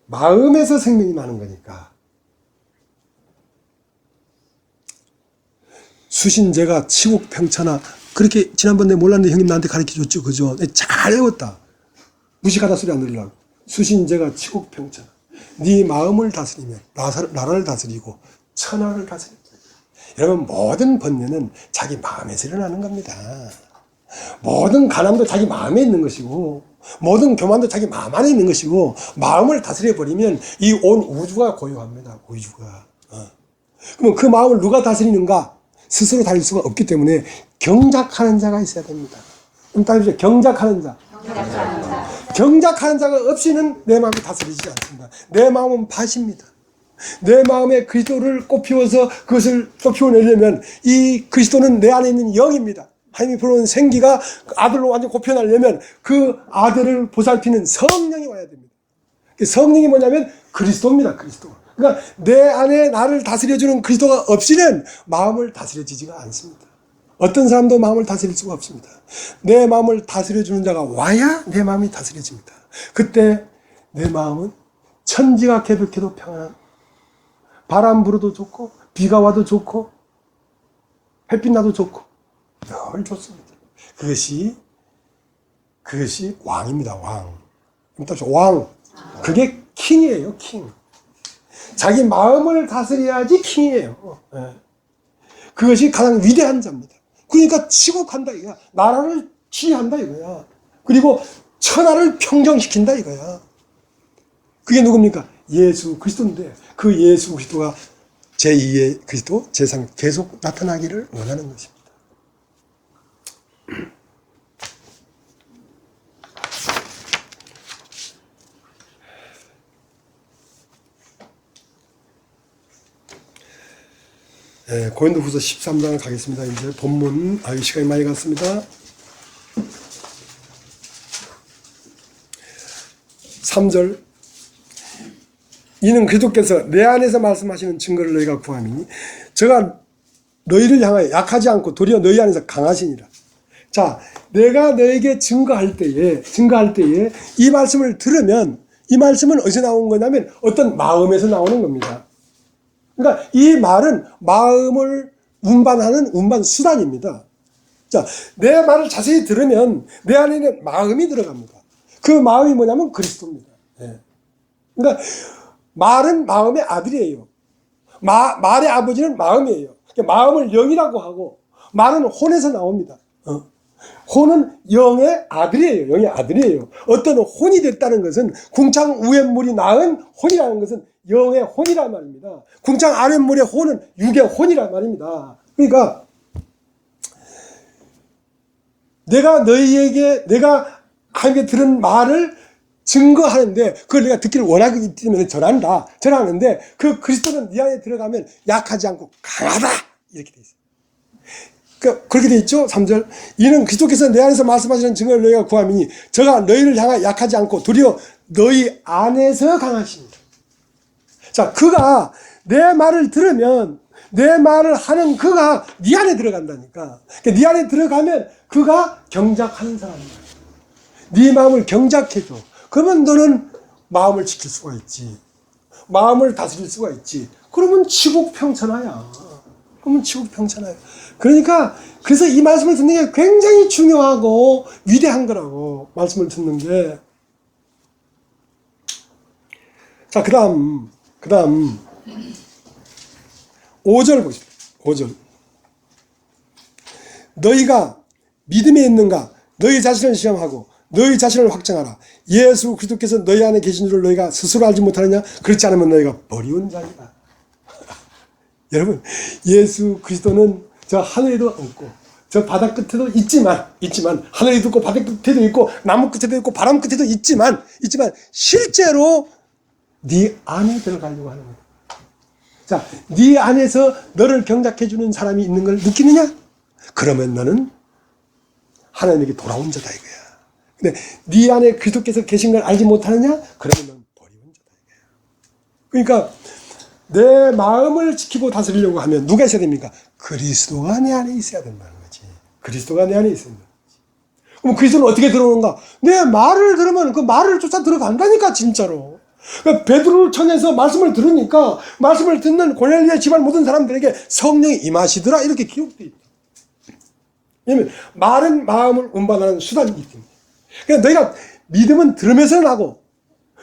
마음에서 생명이 나는 거니까. 수신제가 치국평천하 그렇게 지난번에 몰랐는데 형님 나한테 가르쳐줬죠. 그죠? 잘 외웠다. 무식하다 소리 안 들으려고. 수신제가 치국평천하 네 마음을 다스리면 나라를 다스리고 천하를 다스린다. 여러분 모든 번뇌는 자기 마음에서 일어나는 겁니다. 모든 가난도 자기 마음에 있는 것이고 모든 교만도 자기 마음 안에 있는 것이고 마음을 다스려버리면 이 온 우주가 고요합니다. 우주가. 그러면 그 마음을 누가 다스리는가? 스스로 다닐 수가 없기 때문에 경작하는 자가 있어야 됩니다. 따라해보세요. 경작하는 자. 경작하는 자가 없이는 내 마음이 다스리지 않습니다. 내 마음은 밭입니다. 내 마음에 그리스도를 꽃피워서 그것을 꽃피워내려면 이 그리스도는 내 안에 있는 영입니다. 하나님이 불어온 생기가 아들로 완전 꽃피워내려면 그 아들을 보살피는 성령이 와야 됩니다. 성령이 뭐냐면 그리스도입니다. 그리스도. 그러니까 내 안에 나를 다스려주는 그리스도가 없이는 마음을 다스려지지가 않습니다. 어떤 사람도 마음을 다스릴 수가 없습니다. 내 마음을 다스려주는 자가 와야 내 마음이 다스려집니다. 그때 내 마음은 천지가 개벽해도 평안한, 바람 불어도 좋고 비가 와도 좋고 햇빛 나도 좋고 늘 좋습니다. 그것이 왕입니다. 왕. 그게 킹이에요. 킹. 자기 마음을 다스려야지 킹이에요. 그것이 가장 위대한 자입니다. 그러니까 치국한다 이거야. 나라를 지휘한다 이거야. 그리고 천하를 평정시킨다 이거야. 그게 누굽니까? 예수 그리스도인데 그 예수 그리스도가 제2의 그리스도 제3 계속 나타나기를 원하는 것입니다. 고린도후서 13장을 가겠습니다. 이제 본문 시간이 많이 갔습니다. 3절 이는 그리스도께서 내 안에서 말씀하시는 증거를 너희가 구함이니 저가 너희를 향하여 약하지 않고 도리어 너희 안에서 강하시니라. 자, 내가 너에게 증거할 때에 이 말씀을 들으면 이 말씀은 어디서 나온 거냐면 어떤 마음에서 나오는 겁니다. 그러니까 이 말은 마음을 운반하는 운반 수단입니다. 자, 내 말을 자세히 들으면 내 안에는 마음이 들어갑니다. 그 마음이 뭐냐면 그리스도입니다. 그러니까 말은 마음의 아들이에요. 말의 아버지는 마음이에요. 그러니까 마음을 영이라고 하고 말은 혼에서 나옵니다. 혼은 영의 아들이에요. 영의 아들이에요. 어떤 혼이 됐다는 것은 궁창 우앤물이 낳은 혼이라는 것은 영의 혼이란 말입니다. 궁창 아랫물의 혼은 육의 혼이란 말입니다. 그러니까 내가 내가 하나님께 들은 말을 증거하는데 그걸 내가 듣기를 원하기 때문에 절하는데 그 그리스도는 네 안에 들어가면 약하지 않고 강하다 이렇게 돼 있어요. 그렇게 돼 있죠. 3절 이는 그리스도께서 내 안에서 말씀하시는 증거를 너희가 구함이니 저가 너희를 향하여 약하지 않고 도리어 너희 안에서 강하십니다. 자, 그가 내 말을 들으면 내 말을 하는 그가 네 안에 들어간다니까. 그러니까 네 안에 들어가면 그가 경작하는 사람이야. 네 마음을 경작해줘. 그러면 너는 마음을 지킬 수가 있지. 마음을 다스릴 수가 있지. 그러면 치국평천하야. 그러니까 그래서 이 말씀을 듣는 게 굉장히 중요하고 위대한 거라고. 말씀을 듣는 게. 자, 그 다음 5절 보십시오. 5절. 너희가 믿음에 있는가? 너희 자신을 시험하고 너희 자신을 확정하라. 예수 그리스도께서 너희 안에 계신 줄 너희가 스스로 알지 못하느냐? 그렇지 않으면 너희가 버리운 자이다. 여러분, 예수 그리스도는 저 하늘에도 없고 저 바다 끝에도 있지만 하늘에도 있고 바다 끝에도 있고 나무 끝에도 있고 바람 끝에도 있지만 실제로 네 안에 들어가려고 하는 거야. 자, 네 안에서 너를 경작해 주는 사람이 있는 걸 느끼느냐? 그러면 너는 하나님에게 돌아온 자다 이거야. 근데 네 안에 그리스도께서 계신 걸 알지 못하느냐? 그러면 넌 버리운 자다 이거야. 그러니까 내 마음을 지키고 다스리려고 하면 누가 있어야 됩니까? 그리스도가 내 안에 있어야 된다는 거지. 그리스도가 내 안에 있어야 된다는 거지. 그럼 그리스도는 어떻게 들어오는가? 내 말을 들으면 그 말을 쫓아 들어간다니까 진짜로. 그러니까 베드로를 청해서 말씀을 들으니까 말씀을 듣는 고넬료의 집안 모든 사람들에게 성령이 임하시더라 이렇게 기록되어 있다. 왜냐하면 말은 마음을 운반하는 수단이기 때문에. 그러니까 너희가 믿음은 들으면서 나고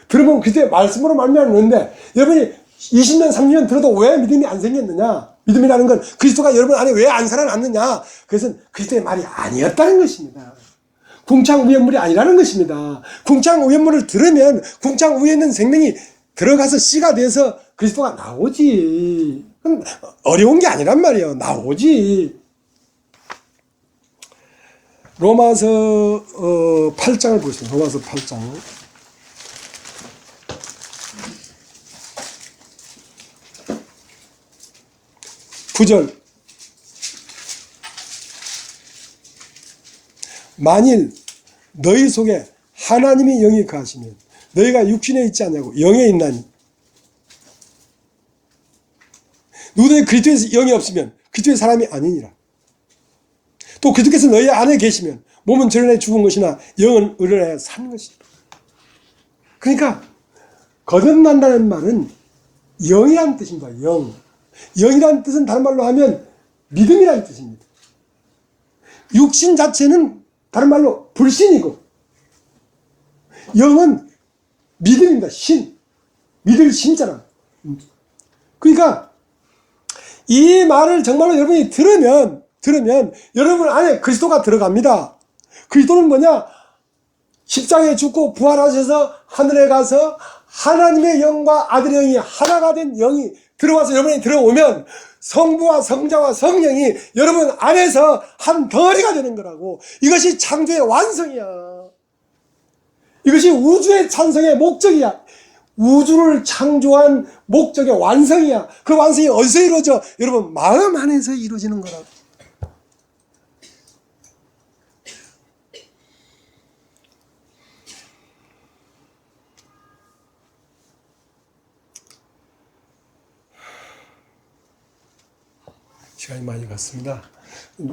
들으면 그때 말씀으로 말미암는데 여러분이 20년 30년 들어도 왜 믿음이 안 생겼느냐? 믿음이라는 건 그리스도가 여러분 안에 왜 안 살아났느냐? 그것은 그리스도의 말이 아니었다는 것입니다. 궁창우연물이 아니라는 것입니다. 궁창우연물을 들으면 궁창 위에 있는 생명이 들어가서 씨가 돼서 그리스도가 나오지. 어려운 게 아니란 말이에요. 나오지. 로마서 8장을 보겠습니다. 로마서 8장. 9절. 만일 너희 속에 하나님의 영이 거하시면 너희가 육신에 있지 않냐고 영에 있나니 누구든지 그리스도의 영이 없으면 그리스도의 사람이 아니니라. 또 그리스도께서 너희 안에 계시면 몸은 저런에 죽은 것이나 영은 의련하여 산 것이라. 그러니까 거듭난다는 말은 영이란 뜻입니다. 영이란 뜻은 다른 말로 하면 믿음이란 뜻입니다. 육신 자체는 다른 말로 불신이고 영은 믿음입니다. 믿을 신자라. 그러니까 이 말을 정말로 여러분이 들으면 여러분 안에 그리스도가 들어갑니다. 그리스도는 뭐냐? 십자가에 죽고 부활하셔서 하늘에 가서 하나님의 영과 아들의 영이 하나가 된 영이 들어와서 여러분이 들어오면 성부와 성자와 성령이 여러분 안에서 한 덩어리가 되는 거라고. 이것이 창조의 완성이야. 이것이 우주의 찬성의 목적이야. 우주를 창조한 목적의 완성이야. 그 완성이 어디서 이루어져? 여러분 마음 안에서 이루어지는 거라고. 시간이 많이 갔습니다.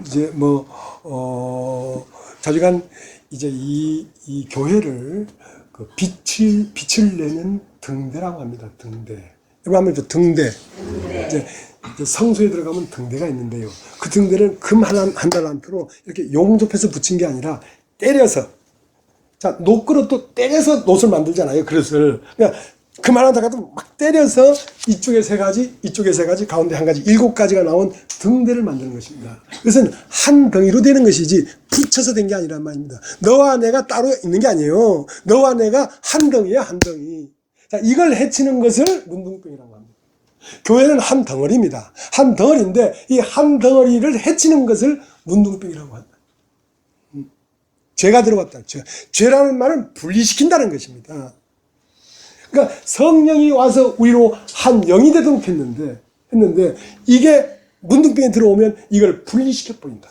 이제 자주간 이제 이 교회를 그 빛을 내는 등대라고 합니다. 등대. 여러분 하면 등대. 이제 성소에 들어가면 등대가 있는데요. 그 등대를 금 한 달란트로 이렇게 용접해서 붙인 게 아니라 때려서. 자, 녹그릇도 때려서 놋을 만들잖아요. 그릇을. 그냥 금 하나 다가도 막 때려서 이쪽에 3가지, 이쪽에 3가지, 가운데 1가지, 7가지가 나온 등대를 만드는 것입니다. 그것은 한 덩이로 되는 것이지 붙여서 된 게 아니란 말입니다. 너와 내가 따로 있는 게 아니에요. 너와 내가 한 덩이야, 한 덩이. 자, 이걸 해치는 것을 문둥병이라고 합니다. 교회는 한 덩어리입니다. 한 덩어리인데 이 한 덩어리를 해치는 것을 문둥병이라고 한다. 죄가 들어왔다. 죄라는 말은 분리시킨다는 것입니다. 그러니까 성령이 와서 우리로 한 영이 되도록 했는데 이게 문둥병에 들어오면 이걸 분리시켜 버린다.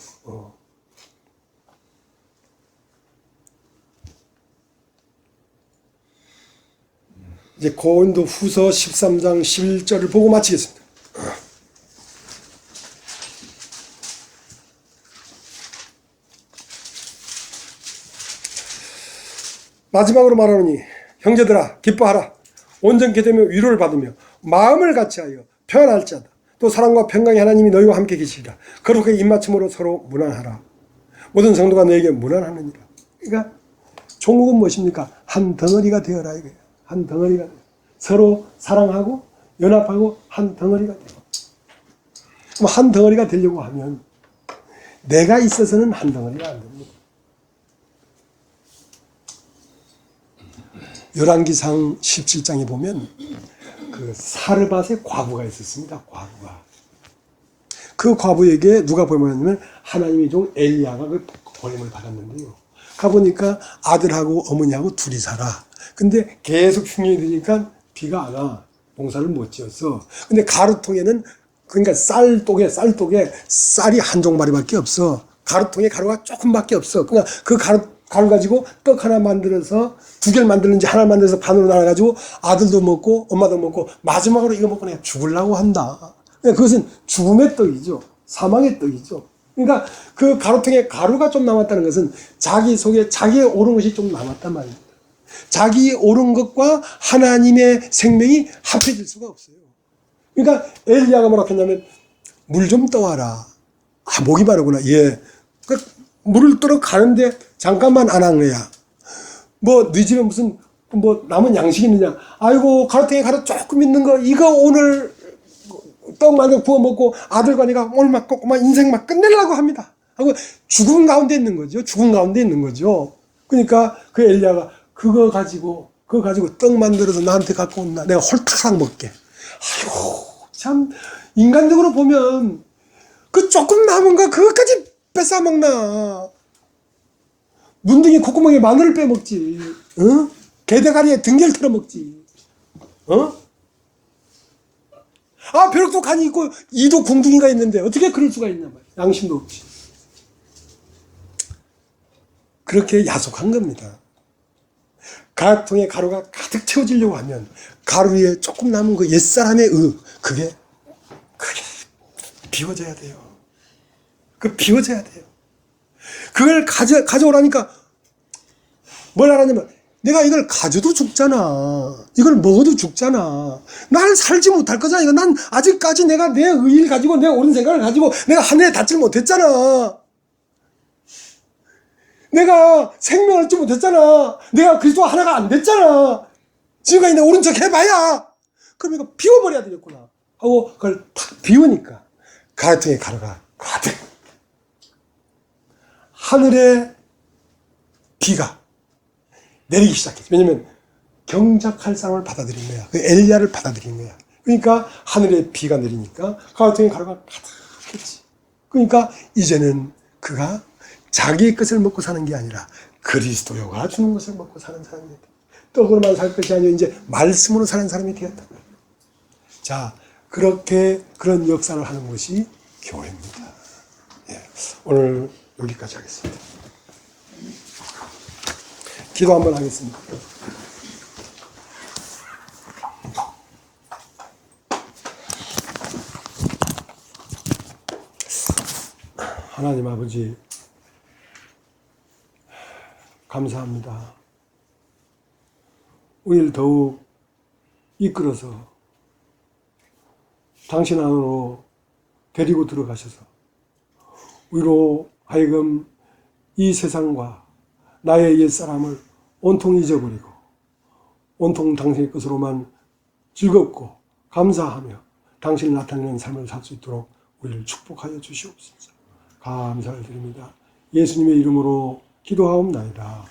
이제 고린도 후서 13장 11절을 보고 마치겠습니다. 마지막으로 말하노니 형제들아 기뻐하라. 온전케 되며 위로를 받으며 마음을 같이하여 평안할지어다. 또 사랑과 평강의 하나님이 너희와 함께 계시리라. 거룩하게 입맞춤으로 서로 무난하라. 모든 성도가 너에게 무난하느니라. 그러니까 종국은 무엇입니까? 한 덩어리가 되어라 이거예요. 한 덩어리가 되어. 서로 사랑하고 연합하고 한 덩어리가 되고. 그럼 한 덩어리가 되려고 하면 내가 있어서는 한 덩어리가 안 됩니다. 열왕기상 17장에 보면 그 사르밧의 과부가 있었습니다. 과부가. 그 과부에게 누가 보내냐면 하나님의 종 엘리야가 그 보냄을 받았는데요. 가보니까 아들하고 어머니하고 둘이 살아. 근데 계속 흉년이 되니까 비가 안 와. 농사를 못 지었어. 근데 가루통에는 그러니까 쌀독에 쌀이 한 종마리밖에 없어. 가루통에 가루가 조금밖에 없어. 그러니까 그 가루 가지고 떡 하나 만들어서 두 개를 만들는지 하나 만들어서 반으로 나눠가지고 아들도 먹고 엄마도 먹고 마지막으로 이거 먹고 내가 죽으려고 한다. 그것은 죽음의 떡이죠. 사망의 떡이죠. 그러니까 그 가루통에 가루가 좀 남았다는 것은 자기 속에 자기의 옳은 것이 좀 남았단 말입니다. 자기 옳은 것과 하나님의 생명이 합해질 수가 없어요. 그러니까 엘리야가 뭐라고 했냐면 물 좀 떠와라. 아, 목이 마르구나. 예. 물을 떠러 가는데 잠깐만 안 한 거야. 뭐 늦으면 무슨 뭐 남은 양식이 있느냐. 아이고 가루통에 가루 조금 있는 거 이거 오늘 떡 만들어 구워 먹고 아들과 내가 오늘 막 꼬꼬만 인생 막 끝내려고 합니다. 하고 죽음 가운데 있는 거죠. 죽음 가운데 있는 거죠. 그러니까 그 엘리야가 그거 가지고 떡 만들어서 나한테 갖고 온다. 내가 홀타락 먹게. 아이고 참 인간적으로 보면 그 조금 남은 거 그것까지 뺏어 먹나. 문둥이 콧구멍에 마늘을 빼먹지. 어? 게대가리에 등개를 털어먹지. 어? 아 벼룩도 간이 있고 이도 궁둥이가 있는데 어떻게 그럴 수가 있냐 말이야. 양심도 없지. 그렇게 야속한 겁니다. 가루통에 가루가 가득 채워지려고 하면 가루 위에 조금 남은 그 옛사람의 그게 비워져야 돼요. 그 비워져야 돼요. 그걸 가져오라니까 뭘 하라냐면 내가 이걸 가져도 죽잖아. 이걸 먹어도 죽잖아. 난 살지 못할 거잖아. 이거 난 아직까지 내가 내 의의를 가지고 내 옳은 생각을 가지고 내가 하늘에 닿질 못했잖아. 내가 생명을 얻지 못했잖아. 내가 그리스도 하나가 안 됐잖아. 지금까지 내 옳은 척 해봐야. 그럼 이거 비워버려야 되겠구나 하고 그걸 탁 비우니까 가루통에 가루가 가득. 하늘에 비가 내리기 시작했어. 왜냐면 경작할 사람을 받아들인 거야. 그 엘리야를 받아들인 거야. 그러니까 하늘에 비가 내리니까 가루통에 가루가 가득했지. 그러니까 이제는 그가 자기의 것을 먹고 사는 게 아니라 그리스도가 주는 것을 먹고 사는 사람이 됐다. 떡으로만 살 것이 아니라 이제 말씀으로 사는 사람이 되었다. 자, 그렇게 그런 역사를 하는 것이 교회입니다. 예, 오늘 여기까지 하겠습니다. 기도 한번 하겠습니다. 하나님 아버지 감사합니다. 우리를 더욱 이끌어서 당신 안으로 데리고 들어가셔서 우리로 하여금 이 세상과 나의 옛사람을 온통 잊어버리고 온통 당신의 것으로만 즐겁고 감사하며 당신을 나타내는 삶을 살 수 있도록 우리를 축복하여 주시옵소서. 감사를 드립니다. 예수님의 이름으로 기도하옵나이다.